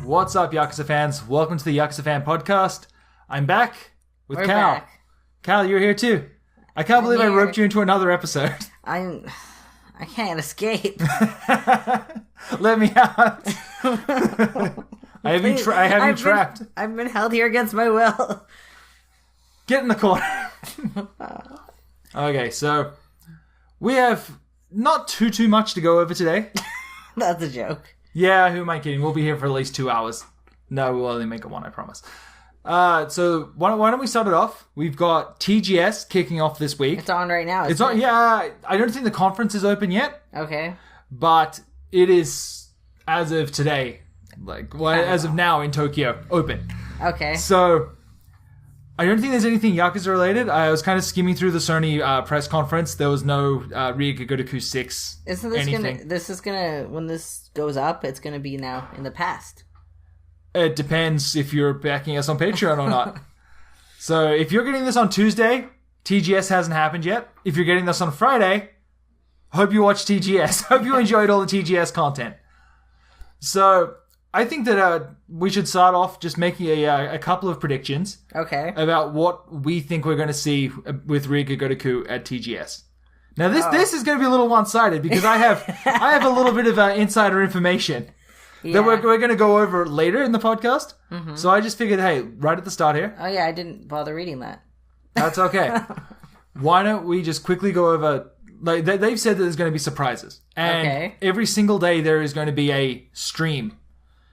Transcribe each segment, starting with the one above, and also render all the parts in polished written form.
What's up, Yakuza fans? Welcome to the Yakuza Fan Podcast. I'm back with We're Cal. back. Cal, you're here too. I can't believe I here. roped you into another episode. I can't escape. Let me out. I have you trapped. I've been held here against my will. Get in the corner. Okay, so we have not too much to go over today. That's a joke. Yeah, who am I kidding? We'll be here for at least 2 hours. No, we'll only make it one, I promise. So why don't we start it off? We've got TGS kicking off this week. It's on right now. It's on. Yeah, I don't think the conference is open yet, Okay. but it is as of today, as of now in Tokyo, open. Okay. So I don't think there's anything Yakuza related. I was kind of skimming through the Sony press conference. There was no Riga Gotoku 6. Isn't this anything. gonna when this goes up, it's gonna be now in the past. It depends if you're backing us on Patreon or not. So if you're getting this on Tuesday, TGS hasn't happened yet. If you're getting this on Friday, hope you watched TGS. Hope you enjoyed all the TGS content. So I think that we should start off just making a couple of predictions. Okay. About what we think we're going to see with Riga Gotoku at TGS. Now this is going to be a little one-sided because I have a little bit of insider information that we're going to go over later in the podcast. Mm-hmm. So I just figured, hey, right at the start here. Oh yeah, I didn't bother reading that. That's okay. Why don't we just quickly go over? Like they've said that there's going to be surprises, and every single day there is going to be a stream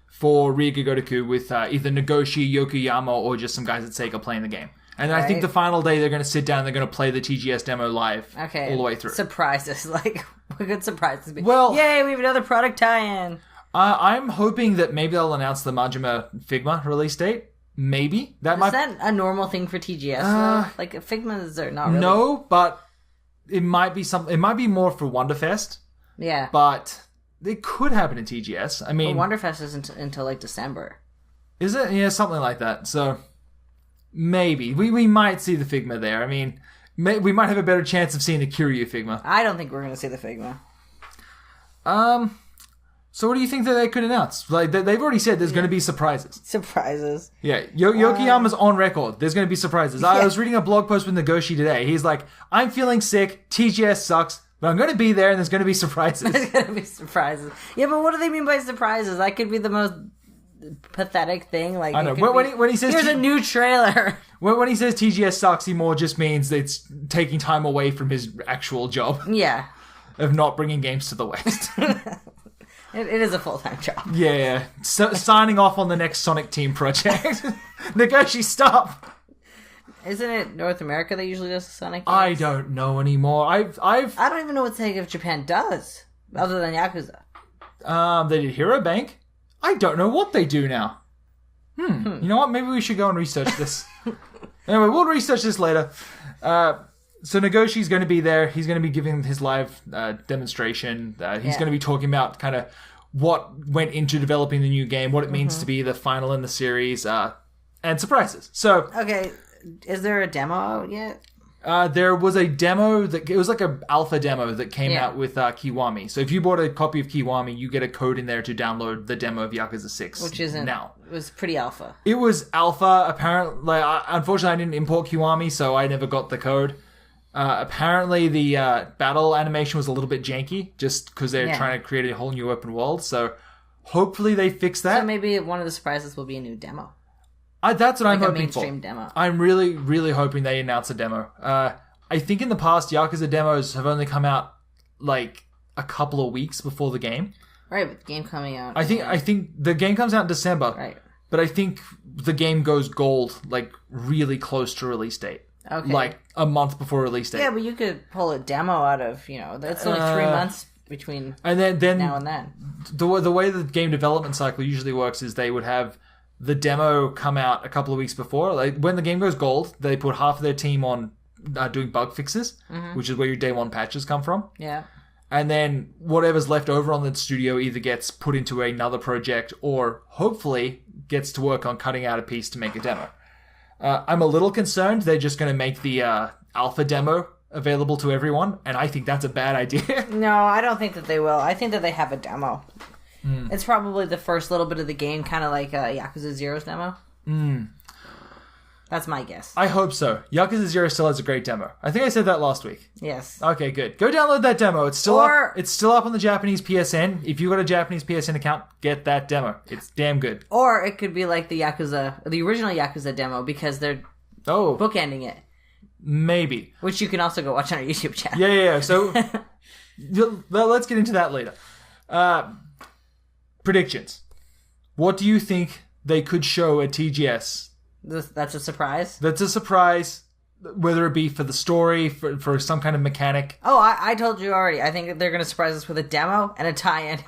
for Riga Gotoku with either Nagoshi, Yokoyama, or just some guys at Sega playing the game. And I think the final day they're going to sit down and they're going to play the TGS demo live all the way through. Surprises. Like, what could surprises be? Well, yay, we have another product tie-in. I'm hoping that maybe they'll announce the Majima Figma release date. Maybe. Is that a normal thing for TGS, though? Like, Figmas are not really... No, but it might be something. It might be more for Wonderfest. Yeah. But it could happen in TGS. I mean... Well, Wonderfest isn't until, like, December. Is it? Yeah, something like that. So, maybe. We might see the Figma there. I mean, we might have a better chance of seeing the Kiryu Figma. I don't think we're going to see the Figma. So what do you think that they could announce? Like, they've already said there's going to be surprises. Surprises. Yeah, Yokoyama's on record. There's going to be surprises. I was reading a blog post with Nagoshi today. He's like, I'm feeling sick, TGS sucks, but I'm going to be there and there's going to be surprises. There's going to be surprises. Yeah, but what do they mean by surprises? That could be the most pathetic thing. Like, I know. When he says... Here's a new trailer. When he says TGS sucks, he more just means that it's taking time away from his actual job. Yeah. Of not bringing games to the West. It is a full-time job. Yeah. So, signing off on the next Sonic Team project. Nagoshi, stop! Isn't it North America that usually does the Sonic games? I don't know anymore. I don't even know what Sega of Japan does, other than Yakuza. They did Hero Bank. I don't know what they do now. You know what? Maybe we should go and research this. Anyway, we'll research this later. So Nagoshi's going to be there. He's going to be giving his live demonstration. He's going to be talking about kind of what went into developing the new game, what it means to be the final in the series, and surprises. So, okay, is there a demo out yet? There was a demo it was like an alpha demo that came out with Kiwami. So if you bought a copy of Kiwami, you get a code in there to download the demo of Yakuza 6. Which isn't now. It was pretty alpha. It was alpha. Apparently, unfortunately, I didn't import Kiwami, so I never got the code. Apparently the battle animation was a little bit janky just because they're trying to create a whole new open world, so hopefully they fix that. So maybe one of the surprises will be a new demo. That's what I'm hoping for. A mainstream demo. I'm really, really hoping they announce a demo. I think in the past, Yakuza demos have only come out like a couple of weeks before the game. Right, with the game coming out. I think the game comes out in December. Right. But I think the game goes gold like really close to release date. Okay. Like a month before release date. Yeah, but you could pull a demo out of, that's only 3 months between then now and then. The way the game development cycle usually works is they would have the demo come out a couple of weeks before. Like when the game goes gold, they put half of their team on doing bug fixes, which is where your day one patches come from. Yeah. And then whatever's left over on the studio either gets put into another project or hopefully gets to work on cutting out a piece to make a demo. I'm a little concerned they're just going to make the alpha demo available to everyone, and I think that's a bad idea. No, I don't think that they will. I think that they have a demo. It's probably the first little bit of the game, kind of like Yakuza Zero's demo. That's my guess. I hope so. Yakuza 0 still has a great demo. I think I said that last week. Yes. Okay, good. Go download that demo. It's still up. It's still up on the Japanese PSN. If you got a Japanese PSN account, get that demo. It's damn good. Or it could be like the original Yakuza demo, because they're bookending it. Maybe. Which you can also go watch on our YouTube channel. Yeah. So let's get into that later. Predictions. What do you think they could show at TGS? That's a surprise? That's a surprise, whether it be for the story, for some kind of mechanic. Oh, I told you already. I think they're going to surprise us with a demo and a tie-in.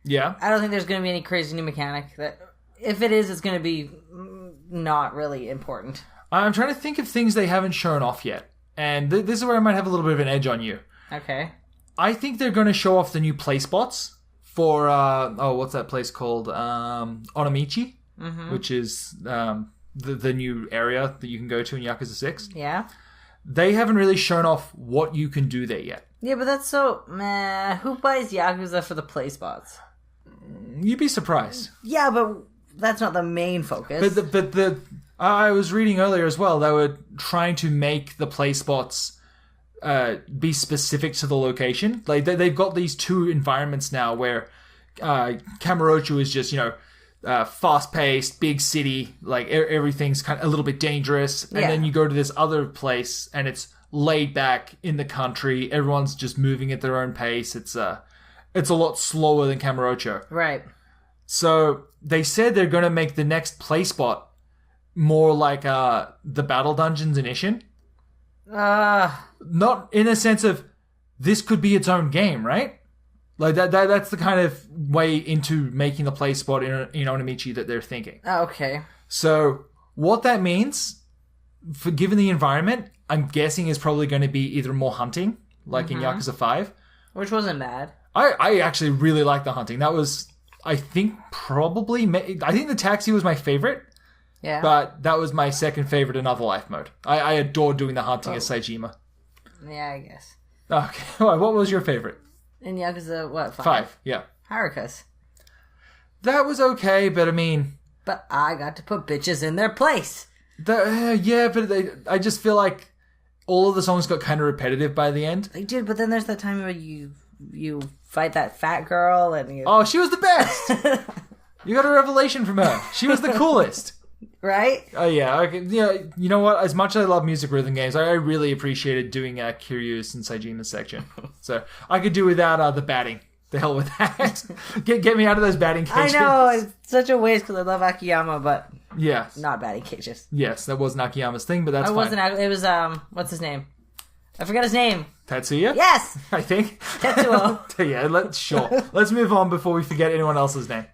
Yeah. I don't think there's going to be any crazy new mechanic. If it is, it's going to be not really important. I'm trying to think of things they haven't shown off yet. And this is where I might have a little bit of an edge on you. Okay. I think they're going to show off the new play spots for, what's that place called? Onamichi, which is the new area that you can go to in Yakuza 6. Yeah. They haven't really shown off what you can do there yet. Yeah, but that's so... meh. Who buys Yakuza for the play spots? You'd be surprised. Yeah, but that's not the main focus. But I was reading earlier as well, they were trying to make the play spots be specific to the location. Like they've got these two environments now where Kamurocho is just, fast-paced, big city, like everything's kind of a little bit dangerous. And then you go to this other place and it's laid back in the country. Everyone's just moving at their own pace. It's a lot slower than Kamurocho. Right. So they said they're going to make the next play spot more like the battle dungeons in Ishin. Not in a sense of this could be its own game, right? Like that's the kind of way into making the play spot in Onamichi that they're thinking. Okay. So what that means, for given the environment, I'm guessing is probably going to be either more hunting, like in Yakuza 5. Which wasn't bad. I actually really like the hunting. That was, I think the taxi was my favorite. Yeah. But that was my second favorite in Other Life mode. I adore doing the hunting as Saejima. Yeah, I guess. Okay. What was your favorite? In Yakuza, what, 5? 5, yeah. Haruka's. That was okay, but I mean... But I got to put bitches in their place. Yeah, but I just feel like all of the songs got kind of repetitive by the end. They did, but then there's that time where you fight that fat girl and you... Oh, she was the best! You got a revelation from her. She was the coolest. Right? Oh, yeah. Okay. Yeah. You know what? As much as I love music rhythm games, I really appreciated doing Kiryu's and Saijima's section. So I could do without the batting. The hell with that. Get me out of those batting cages. I know. It's such a waste because I love Akiyama, but yeah, not batting cages. Yes, that wasn't Akiyama's thing, but that's fine. It was, what's his name? I forgot his name. Tetsuya? Yes! I think. Tetsuo. Yeah, sure. Let's move on before we forget anyone else's name.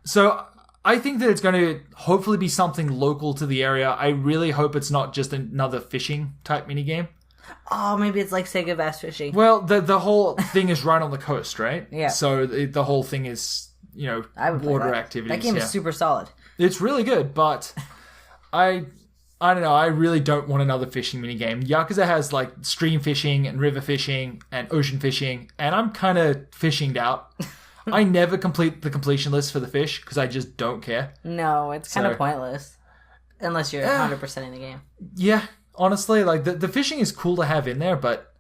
So... I think that it's going to hopefully be something local to the area. I really hope it's not just another fishing type minigame. Oh, maybe it's like Sega Bass Fishing. Well, the whole thing is right on the coast, right? Yeah. So the whole thing is, water activities. That game is super solid. It's really good, but I don't know. I really don't want another fishing minigame. Yakuza has like stream fishing and river fishing and ocean fishing, and I'm kind of fishinged out. I never complete the completion list for the fish because I just don't care. No, it's kind of pointless. Unless you're 100% in the game. Yeah, honestly, like the fishing is cool to have in there, but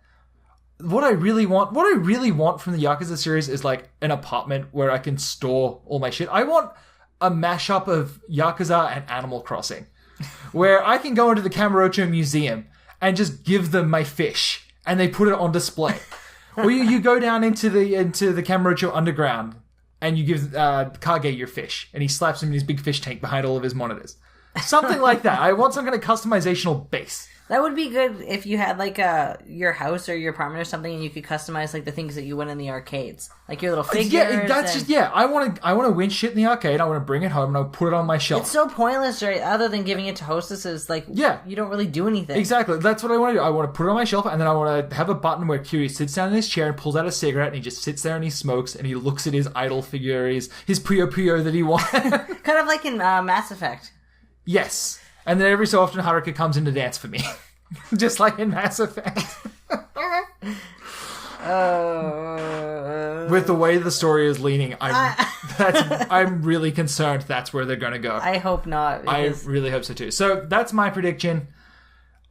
what I really want from the Yakuza series is like an apartment where I can store all my shit. I want a mashup of Yakuza and Animal Crossing where I can go into the Kamurocho Museum and just give them my fish and they put it on display. Or you go down into the Kamurocho Underground and you give Kage your fish and he slaps him in his big fish tank behind all of his monitors. Something like that. I want some kind of customizational base. That would be good if you had like your house or your apartment or something and you could customize like the things that you win in the arcades. Like your little figures. I want to win shit in the arcade. I want to bring it home and I'll put it on my shelf. It's so pointless, right? Other than giving it to hostesses, like you don't really do anything. Exactly. That's what I want to do. I want to put it on my shelf and then I want to have a button where Kiryu sits down in his chair and pulls out a cigarette and he just sits there and he smokes and he looks at his idol figure, his Puyo Puyo that he won. Kind of like in Mass Effect. Yes. And then every so often Haruka comes in to dance for me. Just like in Mass Effect. With the way the story is leaning, I'm really concerned that's where they're going to go. I hope not. Because... I really hope so too. So that's my prediction.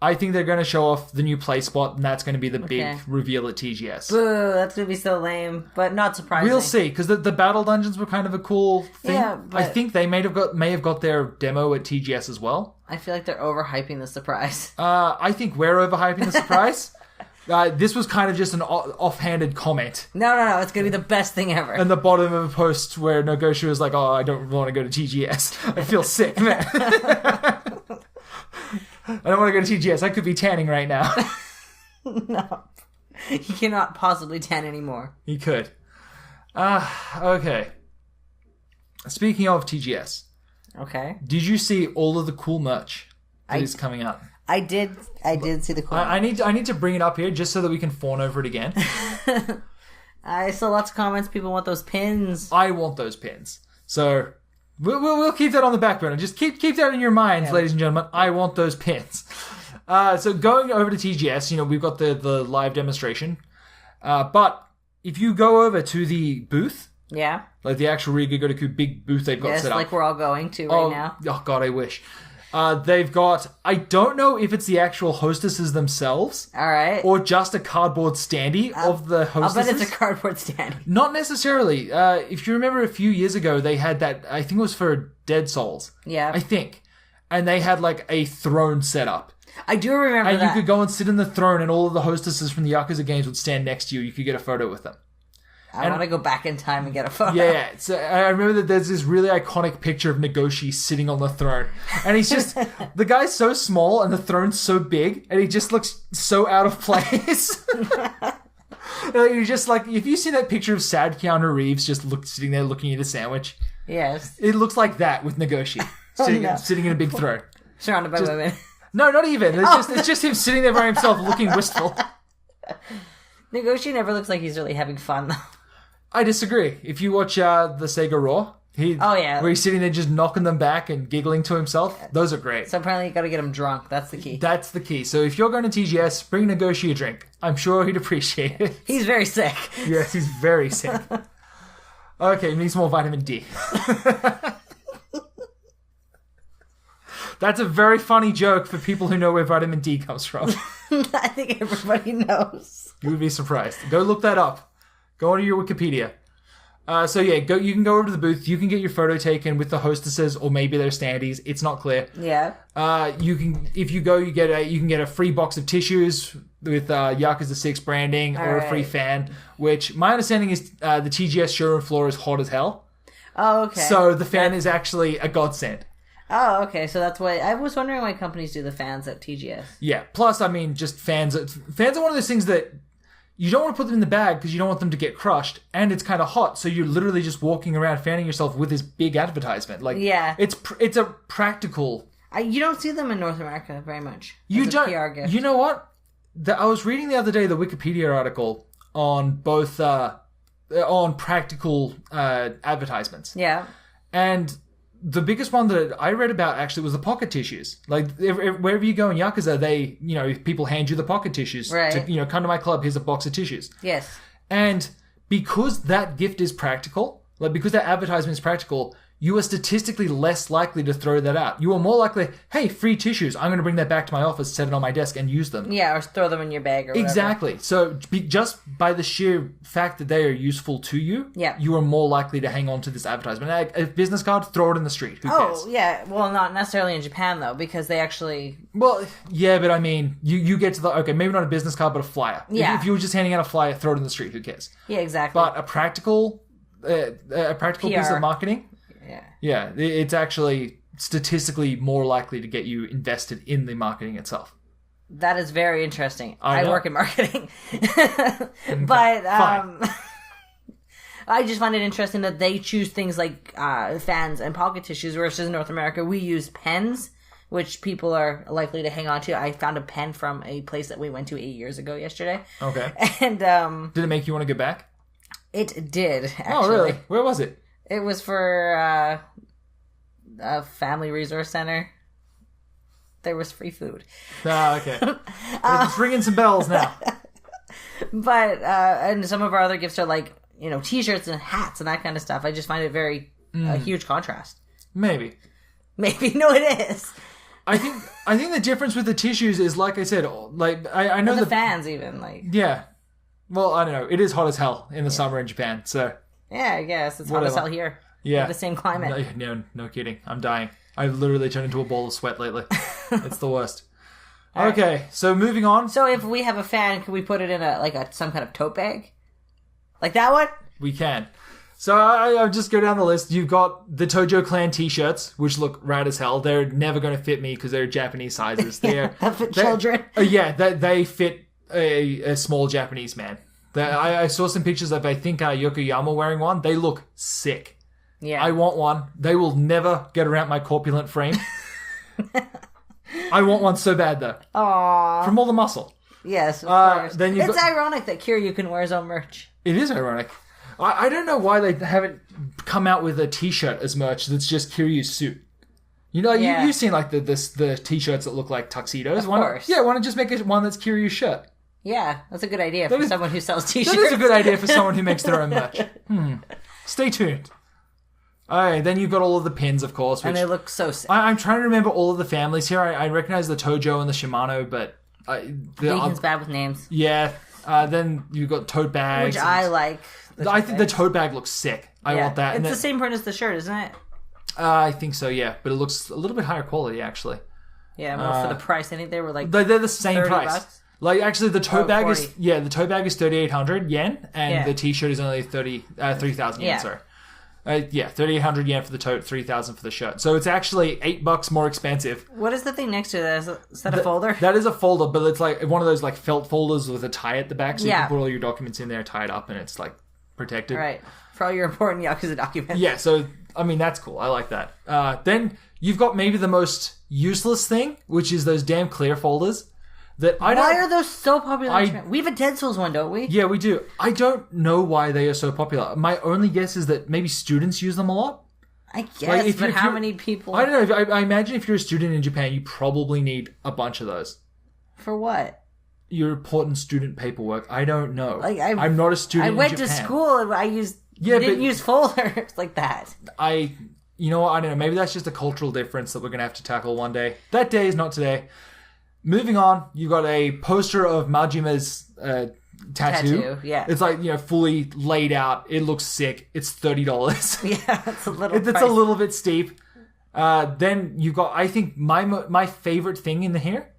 I think they're going to show off the new play spot, and that's going to be the big reveal at TGS. Boo, that's going to be so lame, but not surprising. We'll see, because the battle dungeons were kind of a cool thing. Yeah, but I think they may have got their demo at TGS as well. I feel like they're overhyping the surprise. I think we're overhyping the surprise. This was kind of just an offhanded comment. No, it's going to be the best thing ever. And the bottom of a post where Nagoshi was like, I don't want to go to TGS. I feel sick, man. I don't want to go to TGS. I could be tanning right now. No. He cannot possibly tan anymore. He could. Okay. Speaking of TGS. Okay. Did you see all of the cool merch that is coming up? I did see the cool merch. I need to bring it up here just so that we can fawn over it again. I saw lots of comments. People want those pins. I want those pins. So... We'll keep that on the back burner. Just keep that in your minds, ladies and gentlemen. I want those pins. So going over to TGS, we've got the live demonstration. But if you go over to the booth, like the actual Rigagotoku big booth they've got set up. Yes, like we're all going to right now. Oh God, I wish. They've got, I don't know if it's the actual hostesses themselves. All right. Or just a cardboard standee of the hostesses. I'll bet it's a cardboard standee. Not necessarily. If you remember a few years ago, they had that, I think it was for Dead Souls. Yeah. I think. And they had like a throne set up. I do remember that. And you could go and sit in the throne and all of the hostesses from the Yakuza games would stand next to you. You could get a photo with them. I want to go back in time and get a photo. Yeah, so I remember that there's this really iconic picture of Nagoshi sitting on the throne. And he's just... the guy's so small and the throne's so big and he just looks so out of place. You're just like... If you see that picture of sad Keanu Reeves just sitting there looking at a sandwich... Yes. It looks like that with Nagoshi. Sitting in a big throne. Surrounded by women. No, not even. It's just him sitting there by himself looking wistful. Nagoshi never looks like he's really having fun, though. I disagree. If you watch the Sega Raw, where he's sitting there just knocking them back and giggling to himself, those are great. So apparently you got to get him drunk. That's the key. That's the key. So if you're going to TGS, bring Nagoshi a drink. I'm sure he'd appreciate it. He's very sick. Yes, he's very sick. Okay, needs more vitamin D. That's a very funny joke for people who know where vitamin D comes from. I think everybody knows. You would be surprised. Go look that up. Go onto your Wikipedia. You can go over to the booth. You can get your photo taken with the hostesses or maybe their standees. It's not clear. Yeah. If you go, you can get a free box of tissues with Yakuza 6 branding or a free fan. Which my understanding is the TGS showroom floor is hot as hell. Oh, okay. So the fan is actually a godsend. Oh, okay. So that's why I was wondering why companies do the fans at TGS. Yeah. Plus, I mean, just fans. Fans are one of those things that. You don't want to put them in the bag because you don't want them to get crushed, and it's kind of hot, so you're literally just walking around fanning yourself with this big advertisement. Like, yeah, it's a practical. You don't see them in North America very much. You don't. PR gift. You know what? I was reading the other day the Wikipedia article on both on practical advertisements. Yeah, and the biggest one that I read about actually was the pocket tissues. Like wherever you go in Yakuza, people hand you the pocket tissues. Right. To, come to my club, here's a box of tissues. Yes. And because that gift is practical, because that advertisement is practical, you are statistically less likely to throw that out. You are more likely, hey, free tissues. I'm going to bring that back to my office, set it on my desk, and use them. Yeah, or throw them in your bag or whatever. Exactly. So just by the sheer fact that they are useful to you, you are more likely to hang on to this advertisement. A business card, throw it in the street. Who cares? Oh, yeah. Well, not necessarily in Japan, though, because they actually... Well, yeah, but I mean, you get to the... Okay, maybe not a business card, but a flyer. Yeah. If you were just handing out a flyer, throw it in the street. Who cares? Yeah, exactly. But a practical piece of marketing... Yeah, it's actually statistically more likely to get you invested in the marketing itself. That is very interesting. I work in marketing. But, I just find it interesting that they choose things like fans and pocket tissues, versus in North America, we use pens, which people are likely to hang on to. I found a pen from a place that we went to 8 years ago yesterday. Okay. And did it make you want to go back? It did, actually. Oh, really? Where was it? It was for a family resource center. There was free food. Ah, okay. It's ringing some bells now. But, and some of our other gifts are like, t-shirts and hats and that kind of stuff. I just find it very a huge contrast. Maybe. No, it is. I think the difference with the tissues is, like I said, like I know the fans even yeah. Well, I don't know. It is hot as hell in the summer in Japan, so yeah, I guess it's hot as hell here. Yeah, the same climate. No kidding. I'm dying. I've literally turned into a ball of sweat lately. It's the worst. All okay, right. So moving on. So if we have a fan, can we put it in some kind of tote bag, like that one? We can. So I'll just go down the list. You've got the Tojo Clan t-shirts, which look rad as hell. They're never going to fit me because they're Japanese sizes. They're fit children. They fit a small Japanese man. I saw some pictures of, I think, Yokoyama wearing one. They look sick. Yeah. I want one. They will never get around my corpulent frame. I want one so bad, though. Aww. From all the muscle. Yes, of course. Then it's ironic that Kiryu can wear his own merch. It is ironic. I don't know why they haven't come out with a t-shirt as merch that's just Kiryu's suit. You've seen like the t-shirts that look like tuxedos. Of course. Why not just make one that's Kiryu's shirt? Yeah, that's a good idea for someone who sells t-shirts. That is a good idea for someone who makes their own merch. Stay tuned. Alright, then you've got all of the pins, of course. And they look so sick. I'm trying to remember all of the families here. I recognize the Tojo and the Shimano, but... Deacon's bad with names. Yeah. Then you've got tote bags. Which I like. I think the tote bag looks sick. I want that. It's the same print as the shirt, isn't it? I think so, yeah. But it looks a little bit higher quality, actually. Yeah, well, for the price. I think they were like They're the same price. $30. Like, actually, the tote bag 40. is... Yeah, the tote bag is 3,800 yen, and the t-shirt is only 3,000 yen, sorry. 3,800 yen for the tote, 3,000 for the shirt. So it's actually $8 more expensive. What is the thing next to that? Is that a folder? That is a folder, but it's like one of those like felt folders with a tie at the back, so you Yeah. can put all your documents in there, tie it up, and it's like protected. Right. For all your important Yakuza documents. Yeah, so, I mean, that's cool. I like that. Then you've got maybe the most useless thing, which is those damn clear folders. Why are those so popular in Japan? We have a Dead Souls one, don't we? Yeah, we do. I don't know why they are so popular. My only guess is that maybe students use them a lot. I guess, but how many people... I don't know. I imagine if you're a student in Japan, you probably need a bunch of those. For what? Your important student paperwork. I don't know. I'm not a student in Japan. I went to school and I didn't use folders like that. You know what? I don't know. Maybe that's just a cultural difference that we're going to have to tackle one day. That day is not today. Moving on, you got a poster of Majima's tattoo. Yeah. It's like, fully laid out. It looks sick. It's $30. Yeah, it's a little It's a little bit steep. Then you got, I think, my favorite thing in the here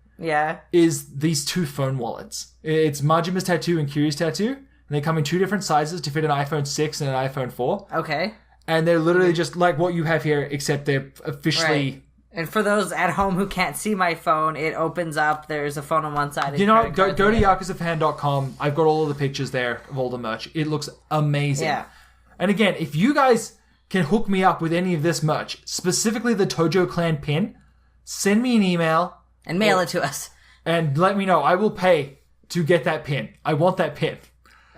is these two phone wallets. It's Majima's tattoo and Kiryu's tattoo. And they come in two different sizes to fit an iPhone 6 and an iPhone 4. Okay. And they're literally just like what you have here, except they're officially... Right. And for those at home who can't see my phone, it opens up. There's a phone on one side. Go to yakuzafan.com. I've got all of the pictures there of all the merch. It looks amazing. Yeah. And again, if you guys can hook me up with any of this merch, specifically the Tojo Clan pin, send me an email. And mail it to us. And let me know. I will pay to get that pin. I want that pin.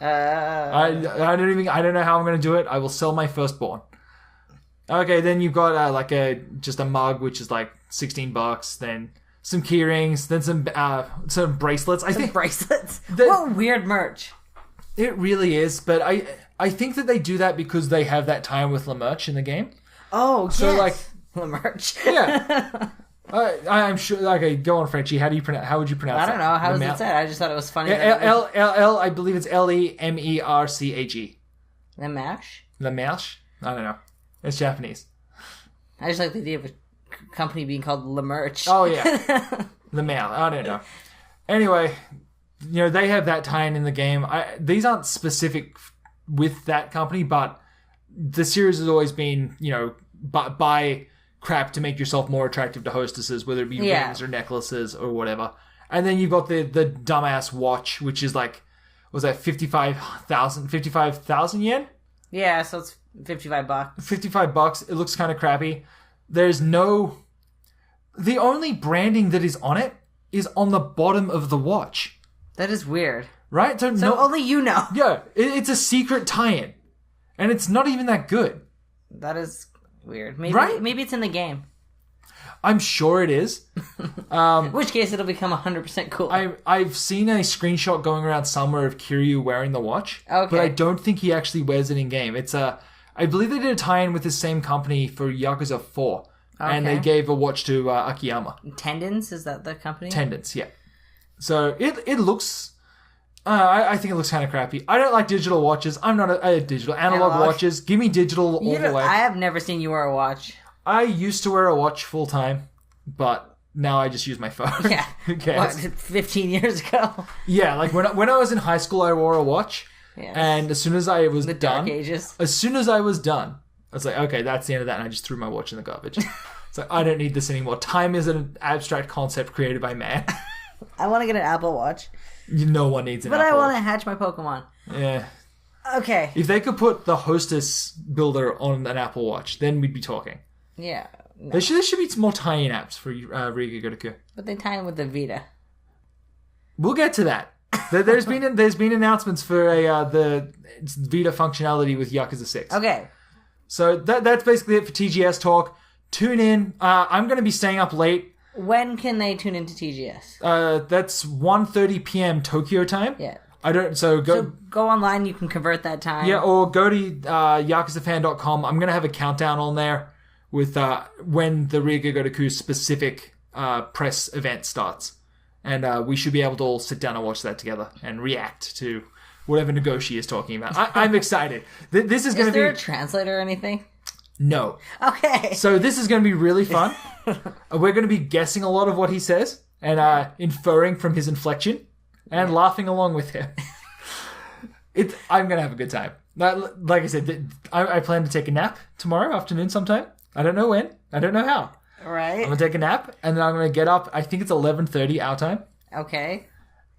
I don't know how I'm going to do it. I will sell my firstborn. Okay, then you've got just a mug, which is like $16. Then some key rings. Then some bracelets. I think bracelets. What weird merch! It really is, but I think that they do that because they have that time with LaMerch in the game. Oh, so yes. LaMerch. Yeah. I'm sure. Okay, go on, Frenchie. How would you pronounce? I don't know. How was it said? I just thought it was funny. L. I believe it's LEMERCHE. LaMerch. LaMerch. I don't know. It's Japanese. I just like the idea of a company being called LaMerch. Oh, yeah. The mail. I don't know. Anyway, they have that tie-in in the game. These aren't specific with that company, but the series has always been, buy crap to make yourself more attractive to hostesses, whether it be rings or necklaces or whatever. And then you've got the dumbass watch, which is like, was that 55,000 yen? Yeah, so it's $55. $55. It looks kind of crappy. The only branding that is on it is on the bottom of the watch. That is weird. Right? So only you know. Yeah, it's a secret tie-in. And it's not even that good. That is weird. Maybe it's in the game. I'm sure it is. In which case, it'll become 100% cool. I've seen a screenshot going around somewhere of Kiryu wearing the watch. Okay. But I don't think he actually wears it in game. It's I believe they did a tie-in with the same company for Yakuza 4. Okay. And they gave a watch to Akiyama. Tendons? Is that the company? Tendons, yeah. So it looks... I think it looks kind of crappy. I don't like digital watches. I'm not a digital. Analog watches. Give me digital all the way. I have never seen you wear a watch. I used to wear a watch full time, but now I just use my phone. Yeah. Who cares? What, 15 years ago? Yeah, like when I was in high school, I wore a watch. Yes. And as soon as I was done... Dark Ages. As soon as I was done, I was like, okay, that's the end of that. And I just threw my watch in the garbage. It's like, I don't need this anymore. Time is an abstract concept created by man. I want to get an Apple Watch. No one needs an Apple Watch. But I want Watch. to hatch my Pokemon. Yeah. Okay. If they could put the Hostess builder on an Apple Watch, then we'd be talking. Yeah. No. There should be some more tie-in apps for Riga Gotoku. But they tie in with the Vita. We'll get to that. There's been announcements for the Vita functionality with Yakuza 6. Okay. So that's basically it for TGS talk. Tune in. I'm going to be staying up late. When can they tune into TGS? That's 1:30 p.m. Tokyo time. Yeah. So go online. You can convert that time. Yeah, or go to yakuzafan.com. I'm going to have a countdown on there with when the Riga Gotoku specific press event starts. And we should be able to all sit down and watch that together and react to whatever Nagoshi is talking about. I'm excited. This is going to be... Is there a translator or anything? No. Okay. So this is going to be really fun. We're going to be guessing a lot of what he says and inferring from his inflection and laughing along with him. I'm going to have a good time. Like I said, I plan to take a nap tomorrow afternoon sometime. I don't know when. I don't know how. Right. I'm going to take a nap and then I'm going to get up. I think it's 11:30 our time. Okay.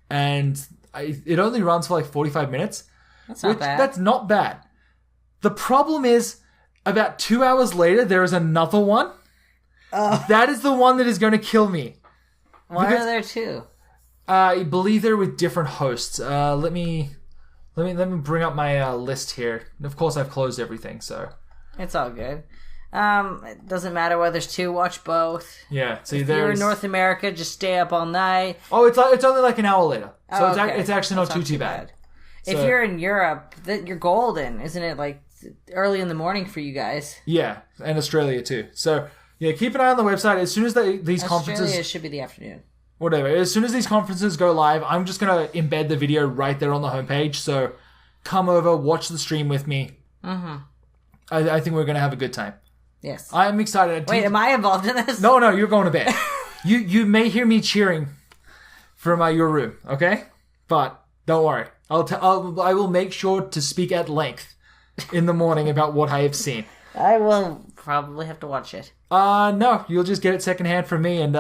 And it only runs for like 45 minutes. That's not bad. That's not bad. The problem is... About 2 hours later, there is another one. That is the one that is going to kill me. Why are there two? I believe they're with different hosts. Let me bring up my list here. Of course, I've closed everything, so it's all good. It doesn't matter whether there's two. Watch both. Yeah. See, if you're in North America, just stay up all night. Oh, it's only like an hour later, so okay. It's actually not too bad. So, if you're in Europe, you're golden, isn't it? Like early in the morning for you guys. Yeah, and Australia too. So yeah, keep an eye on the website. As soon as these conferences... Australia should be the afternoon. Whatever. As soon as these conferences go live, I'm just going to embed the video right there on the homepage. So come over, watch the stream with me. Mm-hmm. I think we're going to have a good time. Yes. I'm excited. Wait, am I involved in this? No, you're going to bed. You may hear me cheering from your room, okay? But don't worry. I will make sure to speak at length in the morning about what I have seen. I will probably have to watch it. No, you'll just get it secondhand from me, and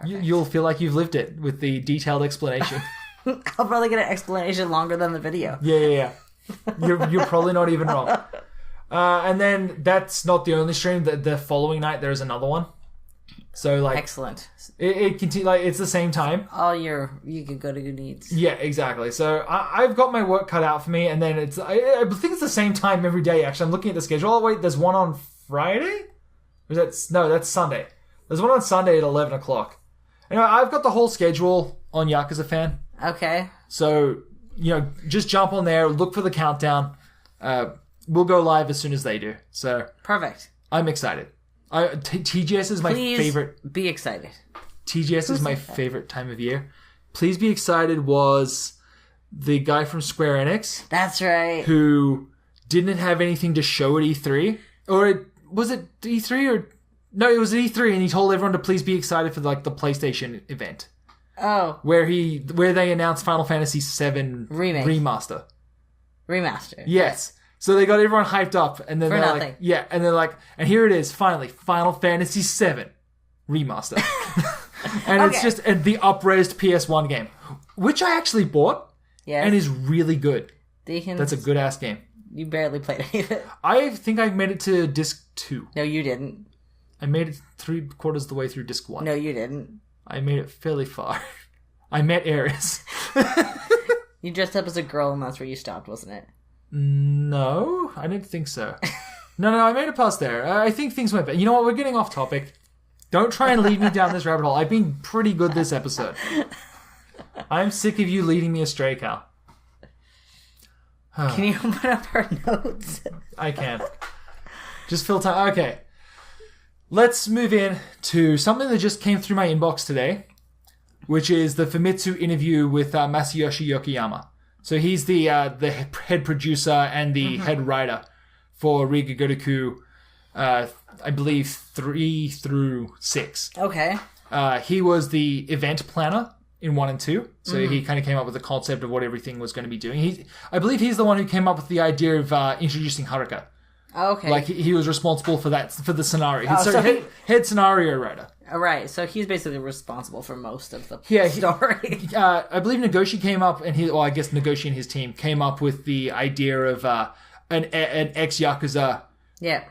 you'll feel like you've lived it with the detailed explanation. I'll probably get an explanation longer than the video. Yeah. You're probably not even wrong. And then that's not the only stream. The following night there's another one. So like excellent. It continue like it's the same time. You can go to your needs. Yeah, exactly. So I've got my work cut out for me, and then I think it's the same time every day. Actually, I'm looking at the schedule. Oh wait, there's one on Friday. That's Sunday. There's one on Sunday at 11 o'clock. Anyway, I've got the whole schedule on Yakuza Fan. Okay. So just jump on there, look for the countdown. We'll go live as soon as they do. So perfect. I'm excited. TGS is my favorite. Be excited. TGS is my favorite time of year. Please Be Excited was the guy from Square Enix. That's right. Who didn't have anything to show at E3. Was it E3 or... No, it was at E3 and he told everyone to please be excited for the PlayStation event. Oh. Where they announced Final Fantasy VII Remaster. Remaster. Yes. So they got everyone hyped up, and then they're nothing. like, yeah, and they're like, and here it is, finally, Final Fantasy VII Remaster. And it's just the upraised PS1 game, which I actually bought, and is really good. That's a good-ass game. You barely played any of it. I think I made it to Disc 2. No, you didn't. I made it 3/4 of the way through Disc 1. No, you didn't. I made it fairly far. I met Ares. You dressed up as a girl, and that's where you stopped, wasn't it? No, I didn't think so. No, I made it past there. I think things went better. You know what? We're getting off topic. Don't try and lead me down this rabbit hole. I've been pretty good this episode. I'm sick of you leading me astray, Cal. Can you open up our notes? I can. Just fill time. Okay. Let's move in to something that just came through my inbox today, which is the Famitsu interview with Masayoshi Yokoyama. So he's the head producer and the head writer for Riga Gotoku, I believe 3 through 6. Okay. He was the event planner in 1 and 2. So he kind of came up with the concept of what everything was going to be doing. I believe he's the one who came up with the idea of introducing Haruka. Okay. Like he was responsible for that, for the scenario. So head scenario writer. Right, so he's basically responsible for most of the story. I believe Nagoshi came up, and Nagoshi and his team came up with the idea of an ex-Yakuza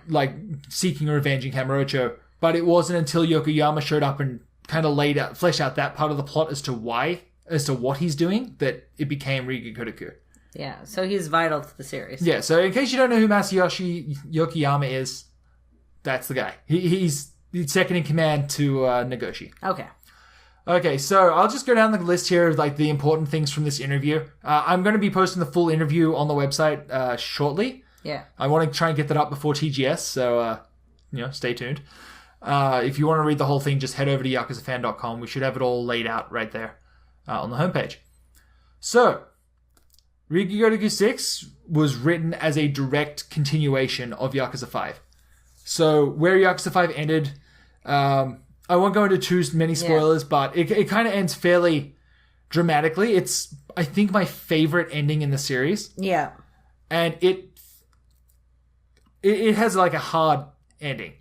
like seeking revenge in Kamurocho. But it wasn't until Yokoyama showed up and kind of fleshed out that part of the plot as to what he's doing, that it became Riga Kotoku. Yeah, so he's vital to the series. Yeah, so in case you don't know who Masayoshi Yokoyama is, that's the guy. He's the second in command to Nagoshi. Okay, so I'll just go down the list here of like the important things from this interview. I'm going to be posting the full interview on the website shortly. Yeah. I want to try and get that up before TGS, so stay tuned. If you want to read the whole thing, just head over to yakuzafan.com. We should have it all laid out right there on the homepage. So, Riga Gotoku 6 was written as a direct continuation of Yakuza 5. So, where Yakuza 5 ended, I won't go into too many spoilers, but it kind of ends fairly dramatically. It's, I think, my favorite ending in the series. Yeah. And it has like a hard ending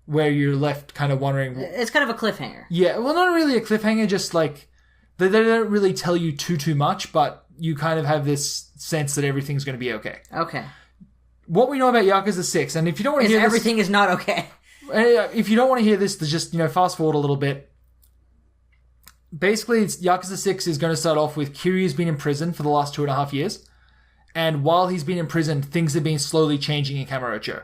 where you're left kind of wondering. It's kind of a cliffhanger. Yeah, well, not really a cliffhanger, just like they don't really tell you too much, but you kind of have this sense that everything's going to be okay. Okay. What we know about Yakuza 6, and if you don't want to hear this... everything is not okay. If you don't want to hear this, just, fast forward a little bit. Basically, Yakuza 6 is going to start off with Kiryu's been in prison for the last 2.5 years. And while he's been in prison, things have been slowly changing in Kamurocho.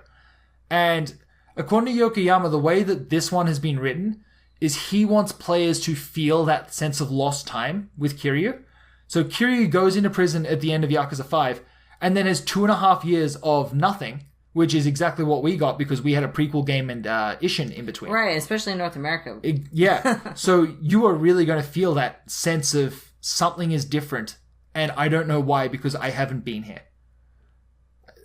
And according to Yokoyama, the way that this one has been written is he wants players to feel that sense of lost time with Kiryu. So Kiryu goes into prison at the end of Yakuza 5 and then has 2.5 years of nothing, which is exactly what we got because we had a prequel game and Ishin in between. Right, especially in North America. Yeah. So you are really going to feel that sense of something is different, and I don't know why because I haven't been here.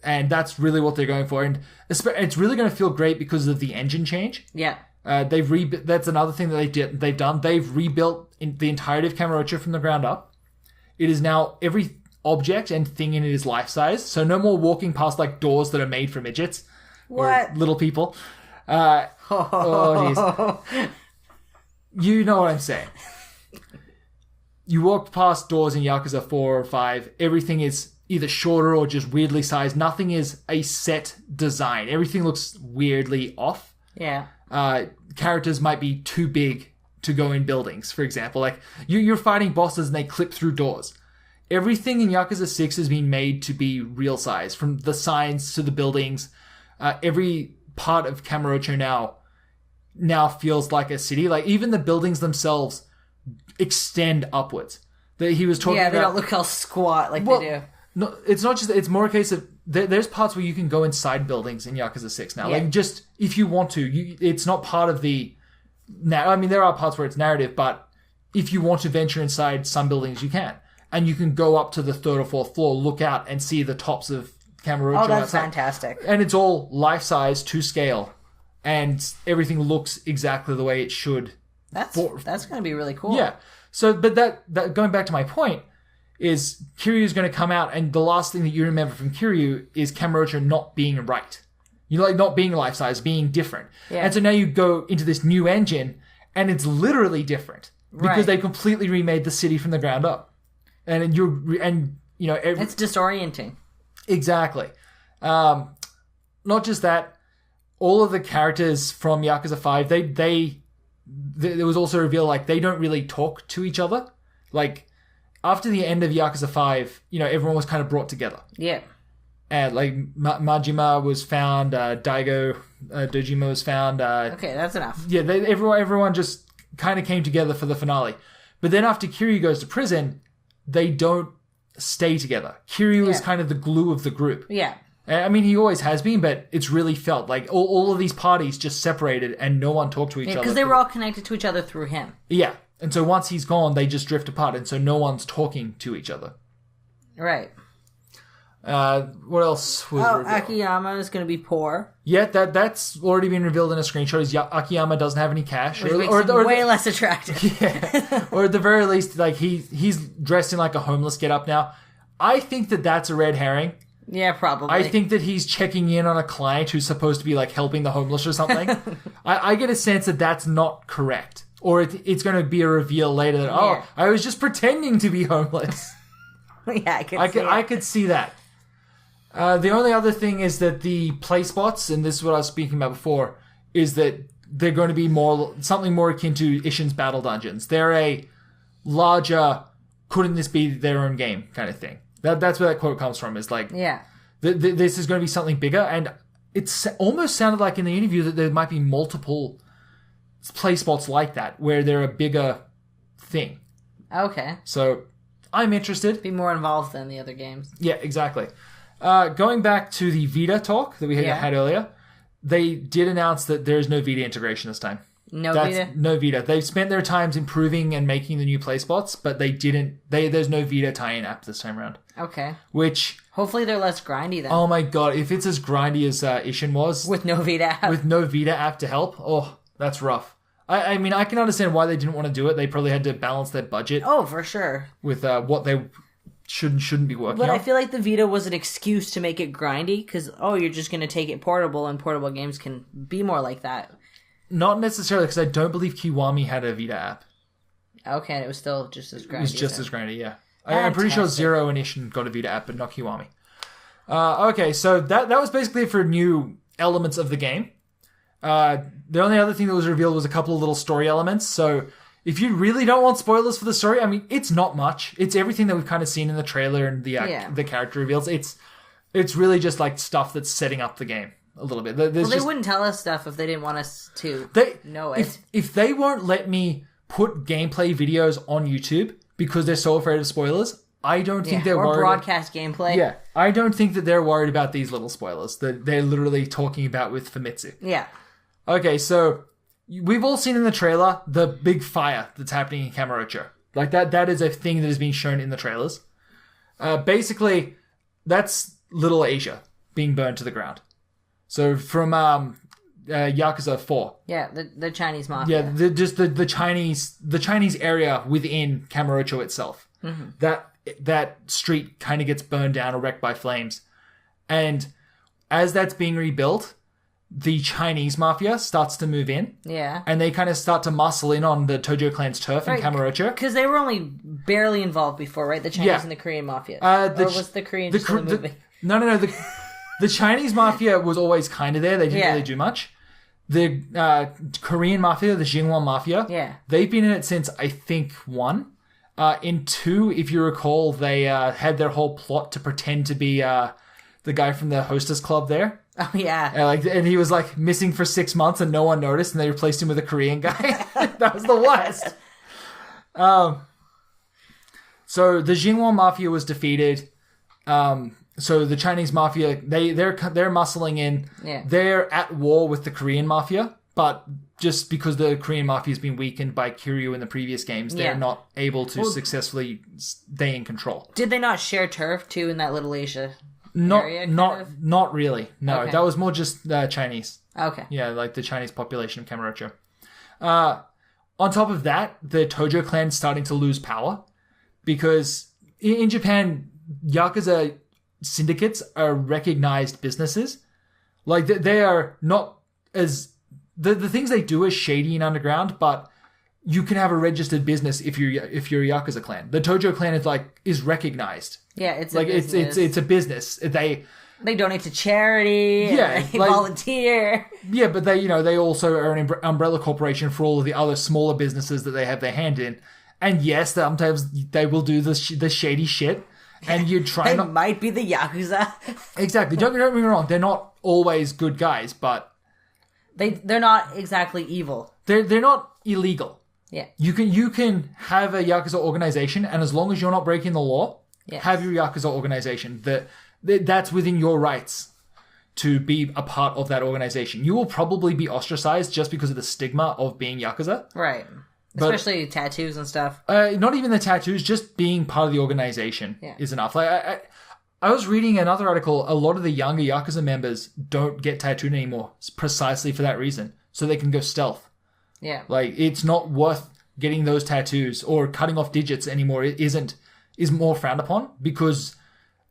And that's really what they're going for. And it's really going to feel great because of the engine change. Yeah. That's another thing that they've done. They've rebuilt the entirety of Kamurocho from the ground up. It is now every object and thing in it is life size. So no more walking past like doors that are made for midgets. What? Or little people. Oh, jeez. You know what I'm saying. You walk past doors in Yakuza 4 or 5. Everything is either shorter or just weirdly sized. Nothing is a set design. Everything looks weirdly off. Yeah. Characters might be too big to go in buildings, for example. Like, you're fighting bosses and they clip through doors. Everything in Yakuza 6 has been made to be real size, from the signs to the buildings. Every part of Kamurocho now feels like a city. Like, even the buildings themselves extend upwards. He was talking about... they don't look all squat like they do. No, it's not just... It's more a case of... There's parts where you can go inside buildings in Yakuza 6 now. Yeah. Like, just, if you want to. It's not part of the... Now, I mean, there are parts where it's narrative, but if you want to venture inside some buildings, you can. And you can go up to the 3rd or 4th floor, look out, and see the tops of Kamurocho. Oh, that's fantastic. And it's all life-size to scale. And everything looks exactly the way it should. That's going to be really cool. Yeah. So, but that going back to my point, is Kiryu's going to come out, and the last thing that you remember from Kiryu is Kamurocho not being right. Like, not being life-size, being different. Yeah. And so now you go into this new engine, and it's literally different. Because they completely remade the city from the ground up. And it's disorienting. Exactly. Not just that, all of the characters from Yakuza 5, there was also revealed, like, they don't really talk to each other. Like, after the end of Yakuza 5, everyone was kind of brought together. Yeah. And like Majima was found, Dojima was found. Okay, that's enough. Yeah, everyone just kind of came together for the finale. But then after Kiryu goes to prison, they don't stay together. Kiryu is kind of the glue of the group. Yeah. I mean, he always has been, but it's really felt like all of these parties just separated and no one talked to each other. Because they were all connected to each other through him. Yeah. And so once he's gone, they just drift apart. And so no one's talking to each other. Right. What else was revealed? Akiyama is going to be poor. Yeah, that's already been revealed in a screenshot. Akiyama doesn't have any cash. Which makes him way less attractive. Yeah. Or at the very least, like he's dressed in like a homeless getup now. I think that's a red herring. Yeah, probably. I think that he's checking in on a client who's supposed to be like helping the homeless or something. I get a sense that that's not correct. Or it's going to be a reveal later that, I was just pretending to be homeless. Yeah, I could see that. The only other thing is that the play spots, and this is what I was speaking about before, is that they're going to be something more akin to Ishin's Battle Dungeons. They're a larger, couldn't this be their own game kind of thing. That's where that quote comes from. Is like, this is going to be something bigger, and it's almost sounded like in the interview that there might be multiple play spots like that where they're a bigger thing. Okay. So I'm interested. Be more involved than the other games. Yeah, exactly. Going back to the Vita talk that we had earlier, they did announce that there is no Vita integration this time. No Vita? No Vita. They've spent their times improving and making the new play spots, but there's no Vita tie-in app this time around. Okay. Which... Hopefully they're less grindy then. Oh my god, if it's as grindy as Ishin was... With no Vita app. With no Vita app to help, that's rough. I mean, I can understand why they didn't want to do it. They probably had to balance their budget. Oh, for sure. With what they shouldn't be working on. But I feel like the Vita was an excuse to make it grindy, because, you're just going to take it portable, and portable games can be more like that. Not necessarily, because I don't believe Kiwami had a Vita app. Okay, it was still just as grindy. It was just as grindy, yeah. I'm pretty sure Zero and Ishin got a Vita app, but not Kiwami. Okay, so that was basically it for new elements of the game. The only other thing that was revealed was a couple of little story elements. So if you really don't want spoilers for the story, I mean, it's not much. It's everything that we've kind of seen in the trailer and the character reveals. It's really just like stuff that's setting up the game a little bit. They wouldn't tell us stuff if they didn't want us to know it. If they won't let me put gameplay videos on YouTube because they're so afraid of spoilers, I don't think they're worried. Or broadcast gameplay. Yeah, I don't think that they're worried about these little spoilers that they're literally talking about with Famitsu. Yeah. Okay, so we've all seen in the trailer the big fire that's happening in Kamurocho. Like that is a thing that has been shown in the trailers. Basically, that's Little Asia being burned to the ground. So from Yakuza 4. Yeah, the Chinese mafia. Yeah, the Chinese area within Kamurocho itself. Mm-hmm. That street kind of gets burned down or wrecked by flames. And as that's being rebuilt, the Chinese mafia starts to move in. Yeah. And they kind of start to muscle in on the Tojo clan's turf in Kamurocho. Because they were only barely involved before, right? The Chinese and the Korean mafia. Or was the Korean just in the movie? No. The Chinese mafia was always kind of there. They didn't really do much. The Korean mafia, the Xinhua mafia, they've been in it since, I think, 1. In 2, if you recall, they had their whole plot to pretend to be the guy from the Hostess Club there. Oh, yeah. And he was, missing for 6 months and no one noticed, and they replaced him with a Korean guy. That was the worst. So the Xinhua mafia was defeated. So the Chinese mafia, they're muscling in. Yeah. They're at war with the Korean mafia, but just because the Korean mafia has been weakened by Kiryu in the previous games, they're not able to successfully stay in control. Did they not share turf too in that Little Asia area? Not really. No, okay. That was more just Chinese. Okay. Yeah, like the Chinese population of Kamurocho. On top of that, the Tojo clan is starting to lose power because in Japan, Yakuza syndicates are recognized businesses. Like they are not as the things they do are shady and underground, but you can have a registered business if you're a Yakuza clan. The Tojo clan is recognized. Yeah, it's a business. They donate to charity. Yeah, they volunteer. Yeah, but they also are an umbrella corporation for all of the other smaller businesses that they have their hand in. And yes, sometimes they will do the shady shit. And you try They not... might be the Yakuza. Exactly. Don't get me wrong. They're not always good guys, but... They're not exactly evil. They're not illegal. Yeah. You can have a Yakuza organization, and as long as you're not breaking the law, have your Yakuza organization. That's within your rights to be a part of that organization. You will probably be ostracized just because of the stigma of being Yakuza. Right. Especially tattoos and stuff. Not even the tattoos, just being part of the organization is enough. Like I was reading another article, a lot of the younger Yakuza members don't get tattooed anymore precisely for that reason. So they can go stealth. Yeah. Like, it's not worth getting those tattoos or cutting off digits anymore. It is more frowned upon because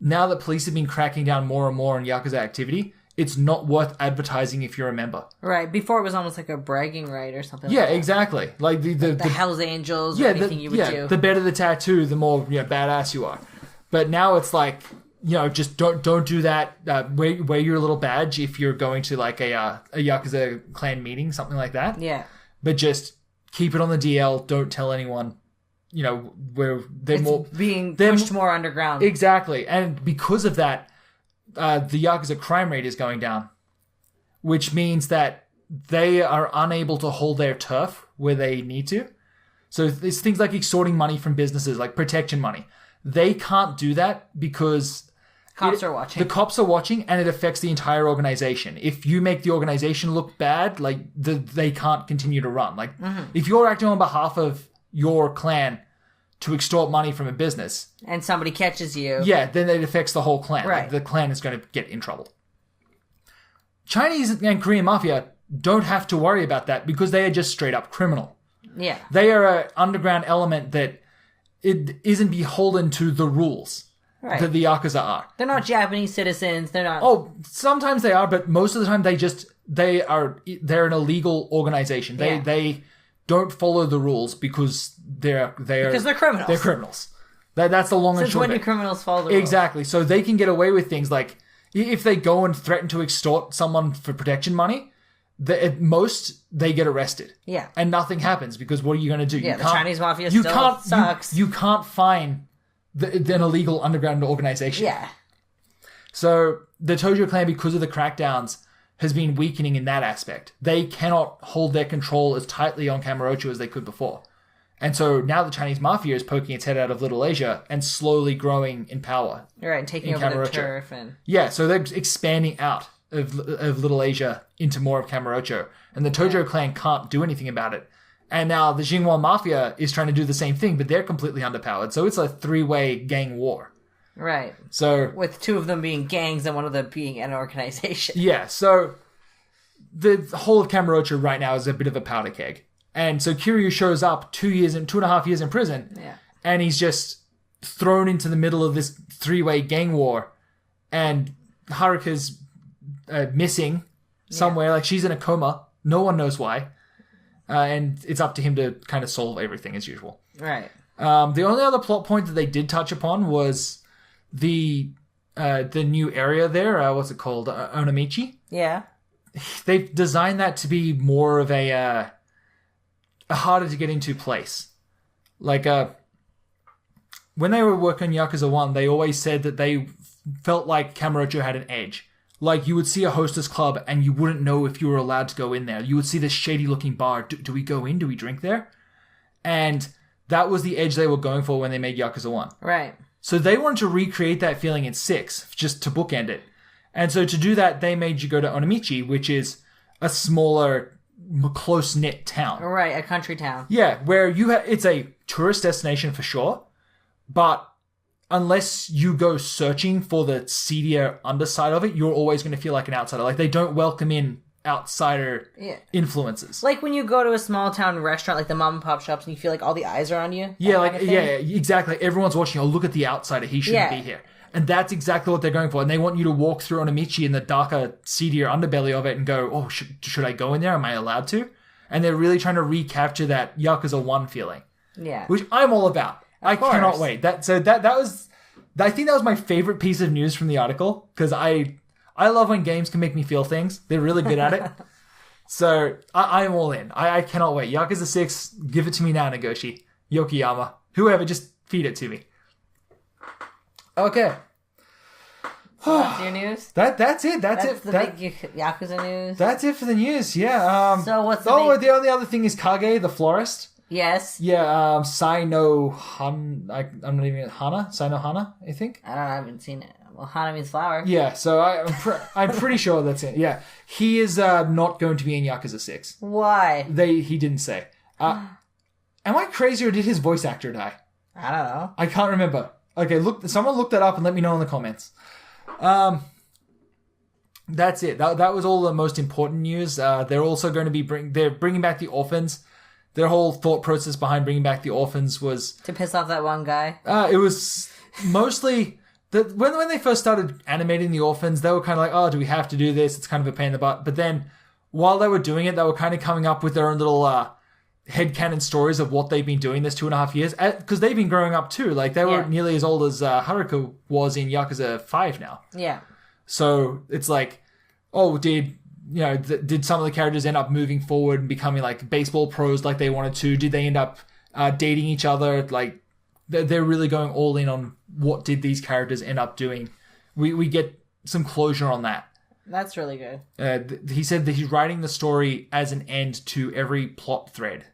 now that police have been cracking down more and more on Yakuza activity, it's not worth advertising if you're a member. Right. Before it was almost like a bragging right or something Yeah, like that. exactly. Like the Hells Angels or anything you would do. The better the tattoo, the more badass you are. But now it's like, just don't do that. Wear your little badge if you're going to like a Yakuza clan meeting, something like that. Yeah. But just keep it on the DL. Don't tell anyone. Where they're pushed more underground. Exactly, and because of that, the Yakuza crime rate is going down, which means that they are unable to hold their turf where they need to. So there's things like extorting money from businesses, like protection money. They can't do that because Cops are watching. The cops are watching, and it affects the entire organization. If you make the organization look bad, like they can't continue to run. Like if you're acting on behalf of your clan to extort money from a business, and somebody catches you, then it affects the whole clan. Right. Like, the clan is going to get in trouble. Chinese and Korean mafia don't have to worry about that because they are just straight up criminal. Yeah. They are an underground element that it isn't beholden to the rules that the Yakuza are. They're not Japanese citizens. They're not... Oh, sometimes they are, but most of the time they're an illegal organization. They don't follow the rules because they're criminals. They're criminals. That's the long and short. Since when do criminals follow the rules? Exactly. So they can get away with things like if they go and threaten to extort someone for protection money, at most they get arrested. Yeah. And nothing happens because what are you going to do? Yeah, the Chinese mafia still sucks. You can't find an illegal underground organization. Yeah. So the Tojo clan, because of the crackdowns, has been weakening in that aspect. They cannot hold their control as tightly on Kamurocho as they could before. And so now the Chinese mafia is poking its head out of Little Asia and slowly growing in power. Right, and taking over the turf. Yeah, so they're expanding out of Little Asia into more of Kamurocho. And the Tojo clan can't do anything about it. And now the Xinhua mafia is trying to do the same thing, but they're completely underpowered. So it's a three-way gang war. Right. So with two of them being gangs and one of them being an organization. Yeah, so the whole of Kamurocho right now is a bit of a powder keg. And so Kiryu shows up 2.5 years in prison. Yeah. And he's just thrown into the middle of this three-way gang war. And Haruka's missing somewhere. Like, she's in a coma. No one knows why. And it's up to him to kind of solve everything as usual. Right. The only other plot point that they did touch upon was the new area there. What's it called? Onamichi? Yeah. They've designed that to be more of a harder to get into place. Like, when they were working on Yakuza 1, they always said that they felt like Kamurocho had an edge. Like, you would see a hostess club and you wouldn't know if you were allowed to go in there. You would see this shady-looking bar. Do we go in? Do we drink there? And that was the edge they were going for when they made Yakuza 1. Right. So they wanted to recreate that feeling in 6, just to bookend it. And so to do that, they made you go to Onamichi, which is a smaller, close-knit town. Right, a country town. Yeah, where it's a tourist destination for sure, but unless you go searching for the seedier underside of it, you're always going to feel like an outsider. Like, they don't welcome in outsider influences. Like when you go to a small town restaurant, like the mom and pop shops, and you feel like all the eyes are on you. Yeah, exactly. Everyone's watching. Oh, look at the outsider. He shouldn't be here. And that's exactly what they're going for. And they want you to walk through Onamichi in the darker, seedier underbelly of it and go, oh, should I go in there? Am I allowed to? And they're really trying to recapture that Yakuza 1 feeling. Yeah. Which I'm all about. I cannot wait. That was... I think that was my favorite piece of news from the article, because I love when games can make me feel things. They're really good at it. So I'm all in. I cannot wait. Yakuza 6, give it to me now, Nagoshi. Yokoyama. Whoever, just feed it to me. Okay. So that's your news? That's it. That's it. The big Yakuza news? That's it for the news, yeah. So what's the the only other thing is Kage, the florist. Yes. Yeah, Sai no Han... I'm not even... Hana? Sai no Hana, I think? I don't know, I haven't seen it. Well, Hana means flower. Yeah, so I'm pretty sure that's it. Yeah. He is not going to be in Yakuza 6. Why? He didn't say. Am I crazy or did his voice actor die? I don't know. I can't remember. Okay, someone look that up and let me know in the comments. That's it. That was all the most important news. They're also going to be bringing back the orphans. Their whole thought process behind bringing back the orphans was to piss off that one guy. It was mostly that when they first started animating the orphans, they were kind of like, "Oh, do we have to do this? It's kind of a pain in the butt." But then, while they were doing it, they were kind of coming up with their own little headcanon stories of what they've been doing this 2.5 years, because they've been growing up too. Like they were nearly as old as Haruka was in Yakuza 5 now. Yeah. So it's like, oh, did some of the characters end up moving forward and becoming like baseball pros like they wanted to? Did they end up dating each other? Like they're really going all in on what did these characters end up doing. We get some closure on that. That's really good. He said that he's writing the story as an end to every plot thread.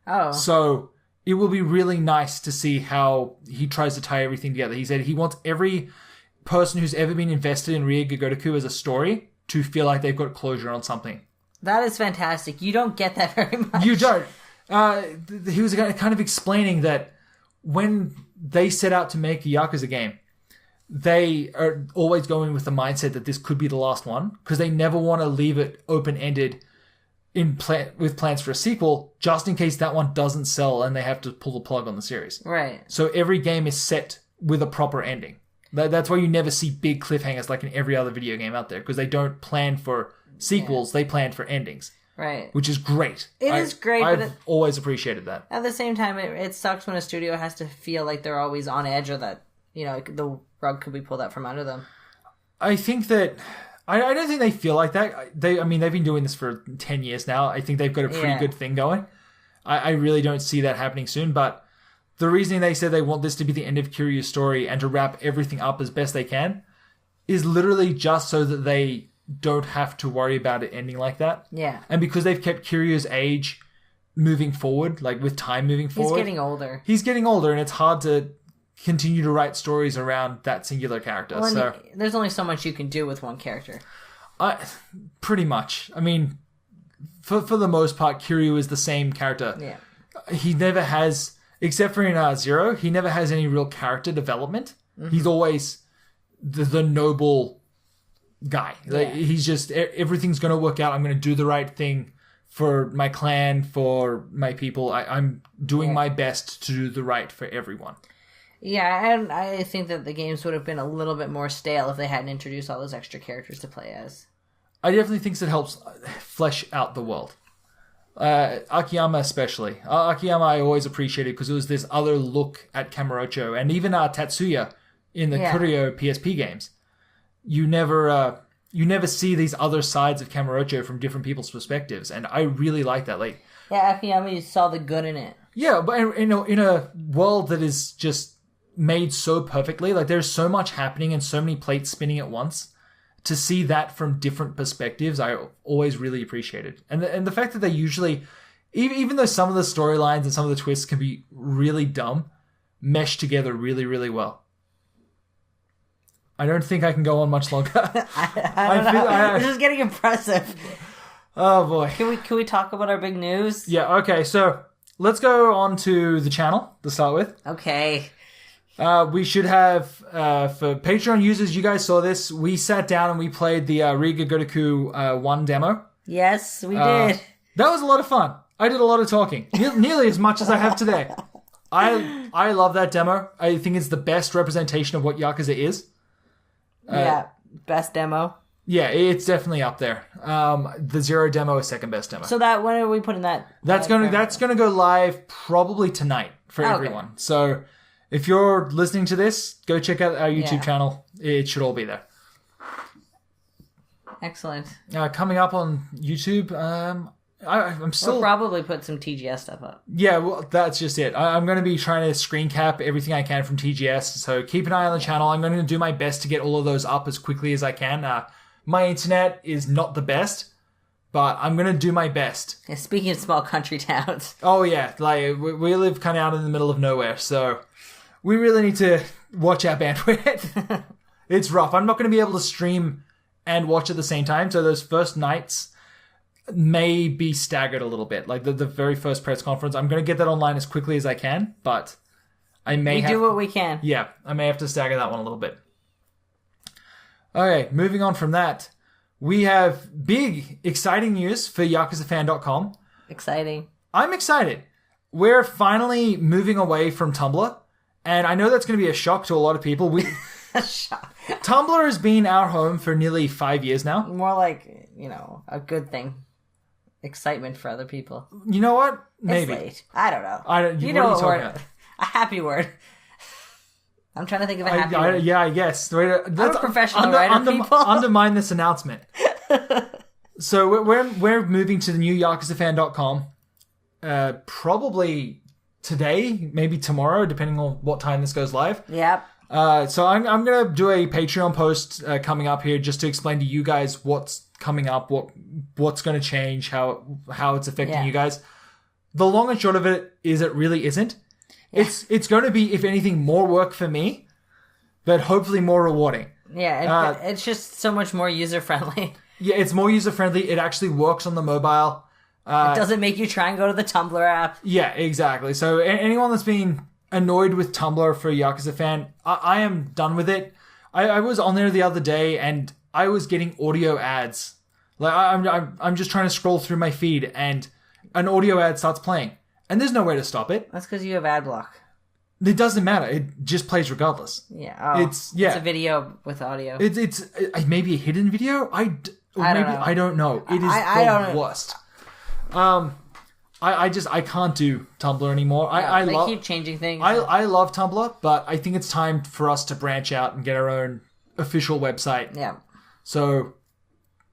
Oh. So it will be really nice to see how he tries to tie everything together. He said he wants every person who's ever been invested in Rie Gogotoku as a story to feel like they've got closure on something. That is fantastic. You don't get that very much. You don't. He was kind of explaining that when they set out to make a Yakuza game, they are always going with the mindset that this could be the last one, because they never want to leave it open-ended with plans for a sequel, just in case that one doesn't sell and they have to pull the plug on the series. Right. So every game is set with a proper ending. That's why you never see big cliffhangers like in every other video game out there, because they don't plan for sequels, they plan for endings. Right. Which is great. It is great, I've always appreciated that. At the same time, it sucks when a studio has to feel like they're always on edge, or that, the rug could be pulled out from under them. I think that... I don't think they feel like that. They've been doing this for 10 years now. I think they've got a pretty good thing going. I really don't see that happening soon, but the reason they said they want this to be the end of Kiryu's story and to wrap everything up as best they can is literally just so that they don't have to worry about it ending like that. Yeah. And because they've kept Kiryu's age moving forward, like with time moving forward. He's getting older. He's getting older, and it's hard to continue to write stories around that singular character. Well, so there's only so much you can do with one character. Pretty much. I mean, for the most part, Kiryu is the same character. Yeah. He never has, except for in Zero, he never has any real character development. Mm-hmm. He's always the noble guy. Like, he's just, everything's going to work out. I'm going to do the right thing for my clan, for my people. I'm doing my best to do the right for everyone. Yeah, and I think that the games would have been a little bit more stale if they hadn't introduced all those extra characters to play as. I definitely think it helps flesh out the world. Akiyama especially. Akiyama I always appreciated because it was this other look at Kamurocho, and even Tatsuya in the Kurio PSP games. You never see these other sides of Kamurocho from different people's perspectives, and I really like that. Like, Akiyama, you saw the good in it. Yeah, but in a world that is just made so perfectly, like there's so much happening and so many plates spinning at once, to see that from different perspectives, I always really appreciated. And the fact that they usually, even though some of the storylines and some of the twists can be really dumb, mesh together really, really well. I don't think I can go on much longer. I don't know. This is getting impressive. Oh boy. Can we talk about our big news? Yeah, okay, so let's go on to the channel to start with. Okay. We should have, for Patreon users, you guys saw this, we sat down and we played the Rie Gogotoku 1 demo. Yes, we did. That was a lot of fun. I did a lot of talking. Nearly as much as I have today. I love that demo. I think it's the best representation of what Yakuza is. Best demo. Yeah, it's definitely up there. The Zero demo is second best demo. So when are we putting that? That's gonna go live probably tonight for everyone. So if you're listening to this, go check out our YouTube channel. It should all be there. Excellent. Coming up on YouTube, I'm still... We'll probably put some TGS stuff up. Yeah, well, that's just it. I'm going to be trying to screen cap everything I can from TGS, so keep an eye on the channel. I'm going to do my best to get all of those up as quickly as I can. My internet is not the best, but I'm going to do my best. Yeah, speaking of small country towns. Oh, yeah. Like, we live kind of out in the middle of nowhere, so we really need to watch our bandwidth. It's rough. I'm not going to be able to stream and watch at the same time, so those first nights may be staggered a little bit. Like the very first press conference, I'm going to get that online as quickly as I can, but I may do what we can. Yeah, I may have to stagger that one a little bit. Okay, moving on from that, we have big, exciting news for YakuzaFan.com. Exciting. I'm excited. We're finally moving away from Tumblr, and I know that's going to be a shock to a lot of people. Tumblr has been our home for nearly 5 years now. More like, a good thing. Excitement for other people. You know what? Maybe. It's late. I don't know. You know what word? About? A happy word. I'm trying to think of a happy word. Yeah, I guess. I'm a professional writer, people. Undermine this announcement. So we're moving to the new YakuzaFan.com. Probably today, maybe tomorrow, depending on what time this goes live. Yep. So I'm going to do a Patreon post coming up here just to explain to you guys what's coming up, what's going to change, how it's affecting you guys. The long and short of it is it really isn't. Yeah. It's going to be, if anything, more work for me, but hopefully more rewarding. Yeah, it's just so much more user-friendly. Yeah, it's more user-friendly. It actually works on the mobile. It doesn't make you try and go to the Tumblr app. Yeah, exactly. So anyone that's been annoyed with Tumblr for Yakuza Fan, I am done with it. I was on there the other day and I was getting audio ads. Like I'm just trying to scroll through my feed and an audio ad starts playing and there's no way to stop it. That's because you have ad block. It doesn't matter. It just plays regardless. Yeah. Oh, it's a video with audio. It's maybe a hidden video. I don't know. It is the worst. I can't do Tumblr anymore. They keep changing things. I love Tumblr, but I think it's time for us to branch out and get our own official website. Yeah. So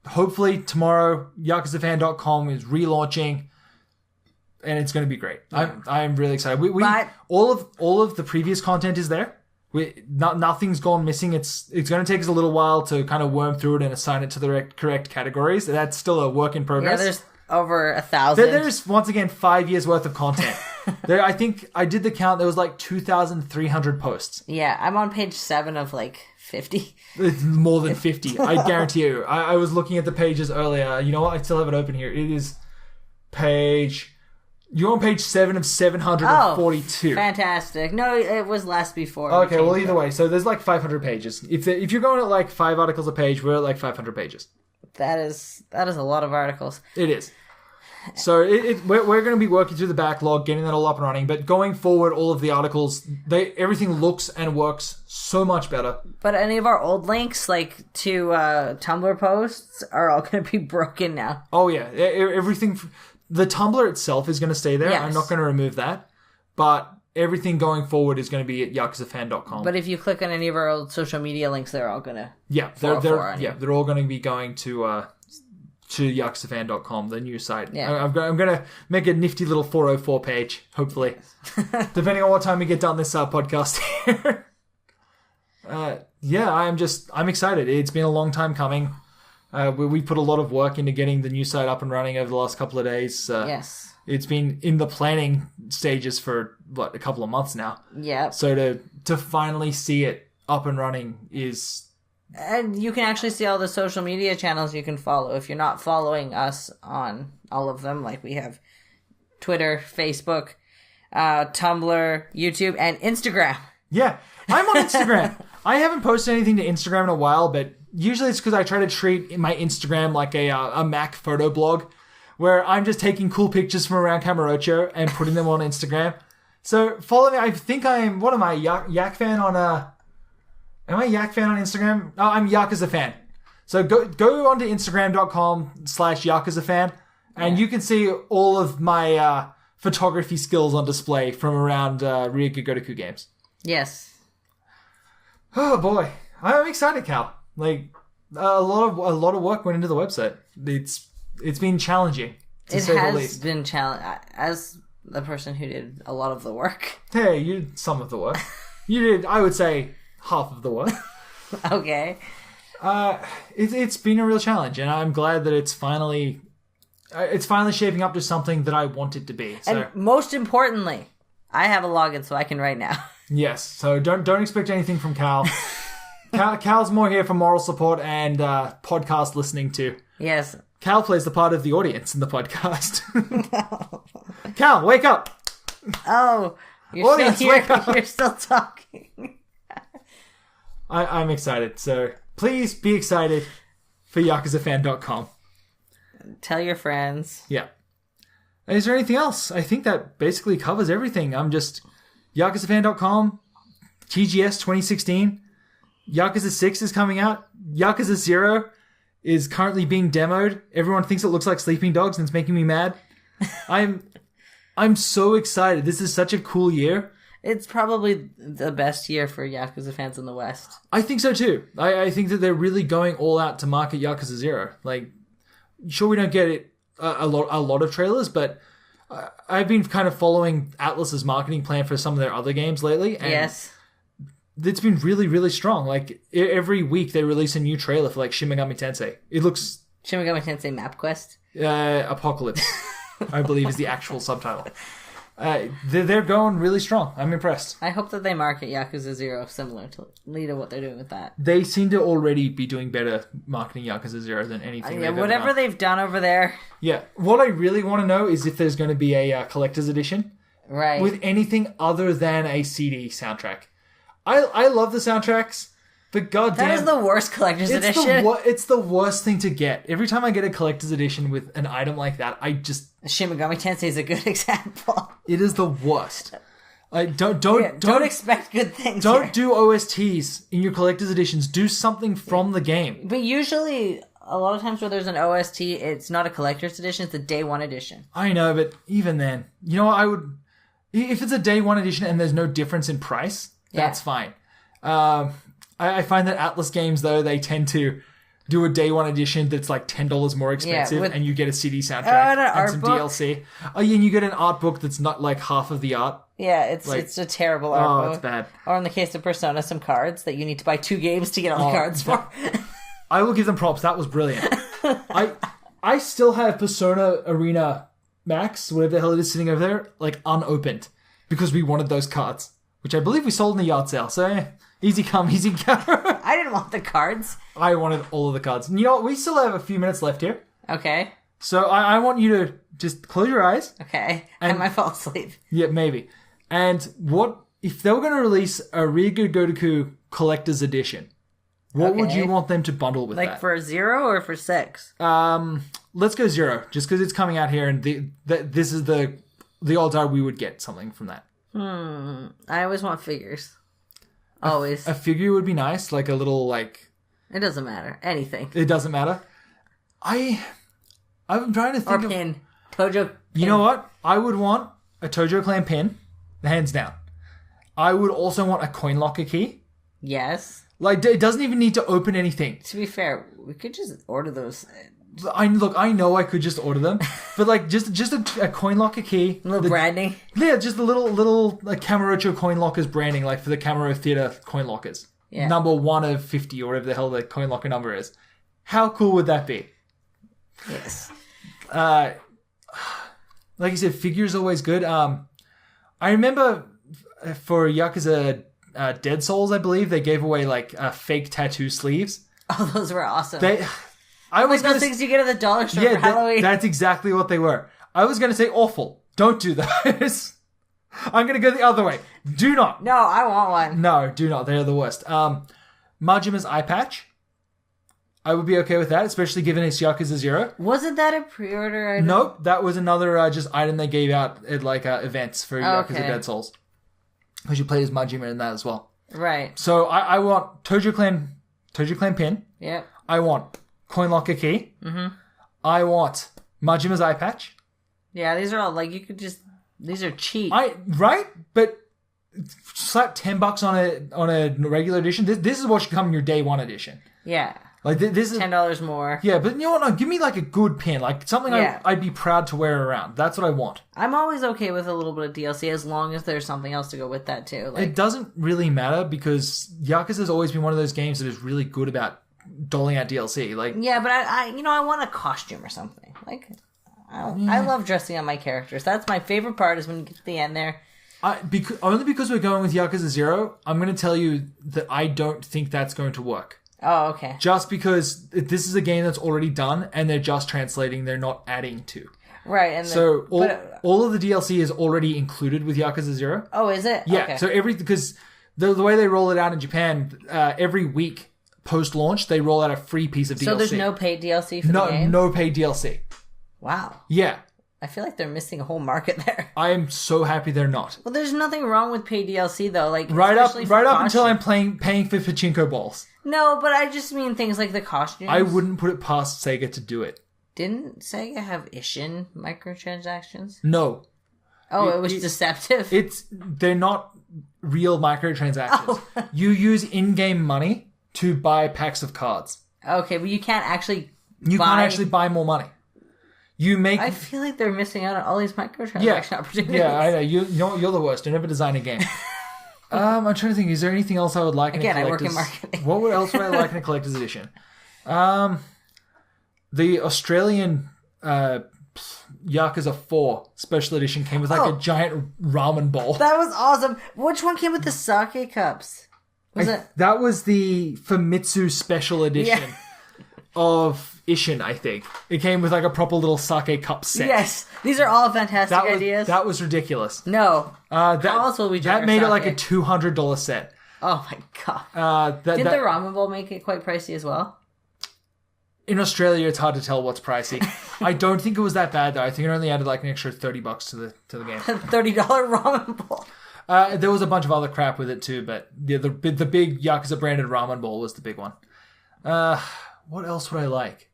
hopefully tomorrow, YakuzaFan.com is relaunching, and it's going to be great. Yeah. I'm really excited. All of the previous content is there. Nothing's gone missing. It's going to take us a little while to kind of worm through it and assign it to the correct categories. That's still a work in progress. Yeah, there's over 1,000. There's once again 5 years worth of content. I think I did the count. There was like 2,300 posts. Yeah, I'm on page 7 of like 50. It's more than 50. I guarantee you. I was looking at the pages earlier. You know what? I still have it open here. It is You're on page 7 of 742. Oh, fantastic. No, it was less before. Okay, well, either way. So there's like 500 pages. If you're going at like 5 articles a page, we're at like 500 pages. That is a lot of articles. It is. So we're going to be working through the backlog, getting that all up and running. But going forward, all of the articles, everything looks and works so much better. But any of our old links, like to Tumblr posts, are all going to be broken now. Oh, yeah. Everything... The Tumblr itself is going to stay there. Yes. I'm not going to remove that. But everything going forward is going to be at yakuzafan.com. But if you click on any of our old social media links, they're all going to... Yeah, they're all going to be going to yakuzafan.com, the new site. Yeah. I'm going to make a nifty little 404 page, hopefully. Depending on what time we get done this podcast here. I'm excited. It's been a long time coming. We put a lot of work into getting the new site up and running over the last couple of days. Yes. It's been in the planning stages for, a couple of months now. Yeah. So to finally see it up and running is... And you can actually see all the social media channels you can follow. If you're not following us on all of them, like we have Twitter, Facebook, Tumblr, YouTube, and Instagram. Yeah, I'm on Instagram. I haven't posted anything to Instagram in a while, but... Usually it's because I try to treat my Instagram like a Mac photo blog where I'm just taking cool pictures from around Kamurocho and putting them on Instagram. So follow me. I think I'm... What am I? Yak fan on... Am I Yak fan on Instagram? Oh, I'm Yakuza fan. So go onto Instagram.com/YakuzaFan and you can see all of my photography skills on display from around Ryuga Gotoku games. Yes. Oh boy. I'm excited, Cal. Like a lot of work went into the website. It's been challenging. to It say the has least. been challenging. As the person who did a lot of the work. Hey, you did some of the work. You did, I would say, half of the work. Okay. It's been a real challenge, and I'm glad that it's finally shaping up to something that I want it to be. So And most importantly, I have a login so I can write now. yes, so don't expect anything from Cal. Cal's more here for moral support and podcast listening too. Yes. Cal plays the part of the audience in the podcast. Cal, wake up! Oh, you're Audience, still here. wake up. You're still talking. I'm excited, so please be excited for YakuzaFan.com. Tell your friends. Yeah. Is there anything else? I think that basically covers everything. I'm just YakuzaFan.com, TGS 2016, Yakuza 6 is coming out, Yakuza 0 is currently being demoed. Everyone thinks it looks like Sleeping Dogs and it's making me mad. I'm so excited. This is such a cool year. It's probably the best year for Yakuza fans in the West. I think so too. I think that they're really going all out to market Yakuza 0. Like, sure, we don't get it a lot of trailers, but I've been kind of following Atlus's marketing plan for some of their other games lately. And Yes. it's been really, really strong. Like, every week they release a new trailer for, like, Shin Megami Tensei. It looks... Shin Megami Tensei Map Quest. Apocalypse, I believe, is the actual subtitle. They're going really strong. I'm impressed. I hope that they market Yakuza 0 similar to what they're doing with that. They seem to already be doing better marketing Yakuza 0 than anything Yeah, they've whatever ever done. they've done over there. Yeah. What I really want to know is if there's going to be a collector's edition Right. with anything other than a CD soundtrack. I love the soundtracks, but goddamn... That is the worst collector's edition. It's the worst thing to get. Every time I get a collector's edition with an item like that, I just... Shin Megami Tensei is a good example. It is the worst. Like, don't expect good things. Don't here. do OSTs in your collector's editions. Do something from the game. But usually, a lot of times where there's an OST, it's not a collector's edition, it's a day one edition. I know, but even then, you know what, I would... If it's a day one edition and there's no difference in price, that's fine. I find that Atlus games, though, they tend to do a day one edition that's like $10 more expensive, and you get a CD soundtrack and some DLC. Oh, yeah, and you get an art book that's not like half of the art. Yeah, it's a terrible art book. It's bad. Or in the case of Persona, some cards that you need to buy 2 games to get all the cards for. I will give them props. That was brilliant. I still have Persona Arena Max, whatever the hell it is, sitting over there, like unopened, because we wanted those cards, which I believe we sold in the yard sale. So easy come, easy go. I didn't want the cards. I wanted all of the cards. And you know what? We still have a few minutes left here. Okay. So I want you to just close your eyes. Okay. I might fall asleep. Yeah, maybe. And what if they were going to release a Ryugu Gotoku Collector's Edition? What would you want them to bundle with that? Like for 0 or for 6? Let's go 0, just because it's coming out here, and this is the odds are we would get something from that. I always want figures. Always. A figure would be nice, like a little, like... It doesn't matter. Anything. It doesn't matter. I'm trying to think or pin. Tojo pin. You know what? I would want a Tojo Clan pin, hands down. I would also want a coin locker key. Yes. Like, it doesn't even need to open anything. To be fair, we could just order those. I know I could just order them, but like just a coin locker key, A little branding. Yeah, just the little like Kamurocho coin lockers branding, like for the Kamuro Theater coin lockers. Yeah. Number 1 of 50 or whatever the hell the coin locker number is. How cool would that be? Yes. Like you said, figures always good. I remember for Yakuza Dead Souls, I believe they gave away like fake tattoo sleeves. Oh, those were awesome. I was those things you get at the dollar store for Halloween. That's exactly what they were. I was going to say awful. Don't do those. I'm going to go the other way. Do not. No, I want one. No, do not. They're the worst. Majima's eye patch. I would be okay with that, especially given it's Yakuza 0. Wasn't that a pre-order item? Nope, that was another just item they gave out at like events for Yakuza Dead Souls. Because you played as Majima in that as well. Right. So I want Tojo Clan pin. Yep. I want coin locker key. Mm-hmm. I want Majima's eye patch. Yeah, these are all like you could just. These are cheap. Right, but slap $10 on a regular edition. This is what should come in your day one edition. Yeah. Like this is $10 more. Yeah, but you know what? No, give me like a good pin, like something Yeah. I'd be proud to wear around. That's what I want. I'm always okay with a little bit of DLC as long as there's something else to go with that too. Like, It doesn't really matter because Yakuza has always been one of those games that is really good about doling out DLC. Like, yeah, but I want a costume or something. Like, I love dressing up my characters. That's my favorite part is when you get to the end there. only because we're going with Yakuza 0, I'm going to tell you that I don't think that's going to work. Oh, okay. Just because this is a game that's already done and they're just translating, they're not adding to. Right. And So all of the DLC is already included with Yakuza 0. Oh, is it? Yeah, Okay. so because the way they roll it out in Japan, every week post-launch, they roll out a free piece of DLC. So there's no paid DLC for the game? No paid DLC. Wow. Yeah. I feel like they're missing a whole market there. I am so happy they're not. Well, there's nothing wrong with paid DLC though. Like Right up especially for until I'm costumes. paying for pachinko balls. No, but I just mean things like the costumes. I wouldn't put it past Sega to do it. Didn't Sega have Ishin microtransactions? No. Oh, it was deceptive. They're not real microtransactions. You use in-game money to buy packs of cards. Okay, but you can't actually You can't actually buy more money. You make... I feel like they're missing out on all these microtransaction opportunities. Yeah, I know. You're the worst. You never design a game. I'm trying to think. Is there anything else I would like Again, in a I work collector's... in marketing. What else would I like in a collector's edition? The Australian Yakuza 4 special edition came with a giant ramen bowl. That was awesome. Which one came with the sake cups? That was the Famitsu special edition of Ishin, I think. It came with a proper little sake cup set. Yes, these are all fantastic ideas. That was ridiculous. No. How else will we drink That made our it like a sake? $200 set. Oh my god. Did the ramen bowl make it quite pricey as well? In Australia, it's hard to tell what's pricey. I don't think it was that bad though. I think it only added an extra $30 to the game. $30 ramen bowl. There was a bunch of other crap with it too, but the big Yakuza branded ramen bowl was the big one. What else would I like?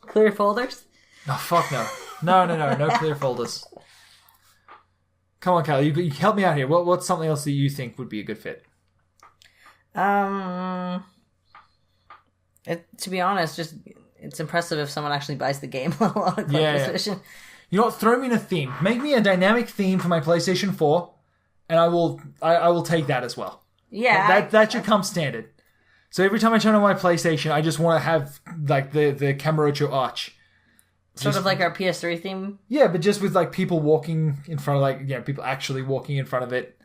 Clear folders? Oh, fuck no. No clear folders. Come on, Kyle, you help me out here. What's something else that you think would be a good fit? To be honest, it's impressive if someone actually buys the game on a collector's edition. You know what? Throw me in a theme. Make me a dynamic theme for my PlayStation 4, and I will take that as well. Yeah. That should come standard. So every time I turn on my PlayStation, I just want to have the Kamurocho arch. Sort of like our PS3 theme. Yeah, but just with people walking in front of people actually walking in front of it.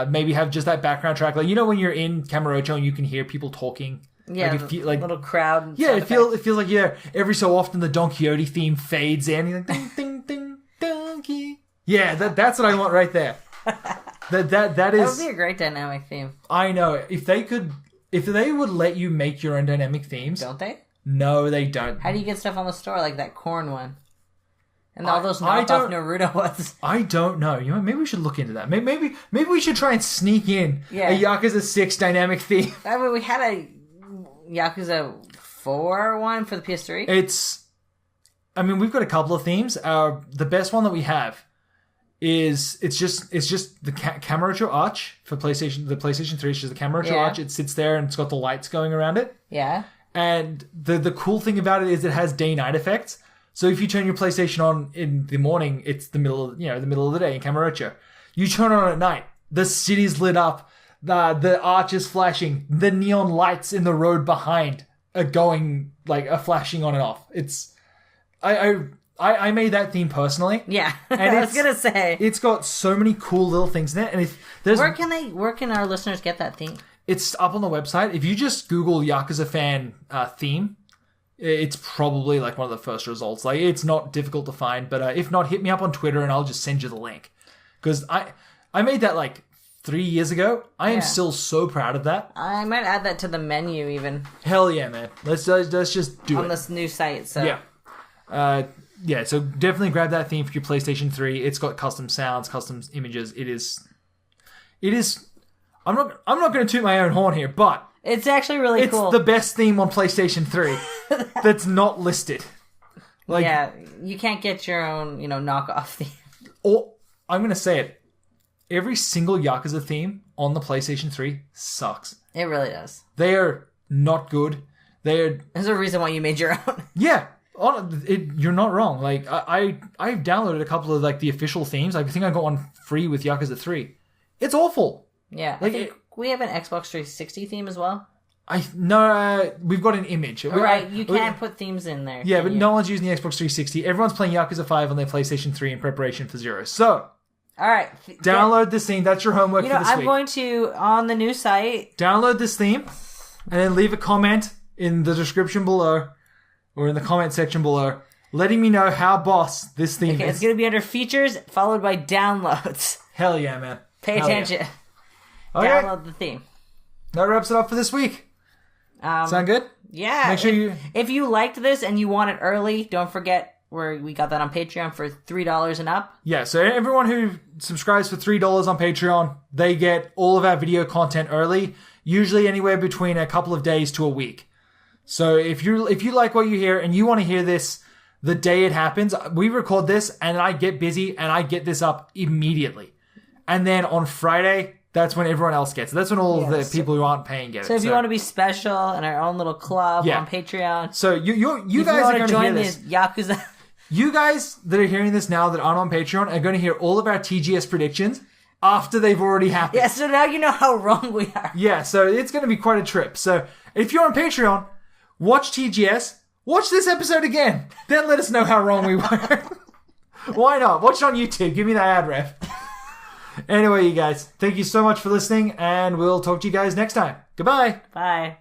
Maybe have just that background track. When you're in Kamurocho and you can hear people talking. Yeah, little crowd. Yeah, it feels like every so often the Don Quixote theme fades in. You're like ding ding ding donkey. Yeah, that's what I want right there. That is. That would be a great dynamic theme. I know. If they would let you make your own dynamic themes. Don't they? No, they don't. How do you get stuff on the store like that corn one? And all those knockoff Naruto ones. I don't know. Maybe we should look into that. Maybe we should try and sneak in a Yakuza 6 dynamic theme. I mean, we had a Yakuza 4 one for the PS3. We've got a couple of themes. The best one that we have is it's just the Kamurocho arch for PlayStation. The PlayStation 3 is just the Kamurocho arch. It sits there and it's got the lights going around it. Yeah. And the cool thing about it is it has day-night effects. So if you turn your PlayStation on in the morning, it's the middle of the day in Kamurocho. You turn it on at night, the city's lit up, the arch is flashing, the neon lights in the road behind are going are flashing on and off. It's I made that theme personally. Yeah, and I was gonna say it's got so many cool little things in it. And if there's where can our listeners get that theme? It's up on the website. If you just Google Yakuza fan theme, it's probably one of the first results. It's not difficult to find, but if not, hit me up on Twitter and I'll just send you the link. Because I made that 3 years ago. I am still so proud of that. I might add that to the menu even. Hell yeah, man. Let's just do it. On this new site, so. Yeah. So definitely grab that theme for your PlayStation 3. It's got custom sounds, custom images. It is I'm not going to toot my own horn here, but it's actually really cool. It's the best theme on PlayStation 3 that's not listed. You can't get your own, knockoff theme. Or I'm going to say it. Every single Yakuza theme on the PlayStation 3 sucks. It really does. They are not good. They're There's a reason why you made your own. yeah. You're not wrong. Like I've downloaded a couple of like the official themes. Like, I think I got one free with Yakuza 3. It's awful. Yeah, Like, I think we have an Xbox 360 theme as well. We've got an image. Right, you can't put themes in there. Yeah, but no one's using the Xbox 360. Everyone's playing Yakuza 5 on their PlayStation 3 in preparation for Zero. So, all right, download this theme. That's your homework for this week. I'm going to, on the new site, download this theme, and then leave a comment in the description below, or in the comment section below, letting me know how boss this theme is. It's going to be under features, followed by downloads. Hell yeah, man. Pay attention. Yeah. Download the theme. That wraps it up for this week. Sound good? Yeah. Make sure if you liked this and you want it early, don't forget we got that on Patreon for $3 and up. Yeah, so everyone who subscribes for $3 on Patreon, they get all of our video content early, usually anywhere between a couple of days to a week. So if you like what you hear and you want to hear this the day it happens, we record this and I get busy and I get this up immediately. And then on Friday, that's when everyone else gets it. That's when all of the people who aren't paying get it. So if you want to be special in our own little club on Patreon. So you guys are going to hear this. Yakuza. You guys that are hearing this now that aren't on Patreon are going to hear all of our TGS predictions after they've already happened. Yeah, so now you know how wrong we are. Yeah, so it's going to be quite a trip. So if you're on Patreon, watch TGS, watch this episode again, then let us know how wrong we were. Why not? Watch it on YouTube. Give me that ad ref. Anyway, you guys, thank you so much for listening, and we'll talk to you guys next time. Goodbye. Bye.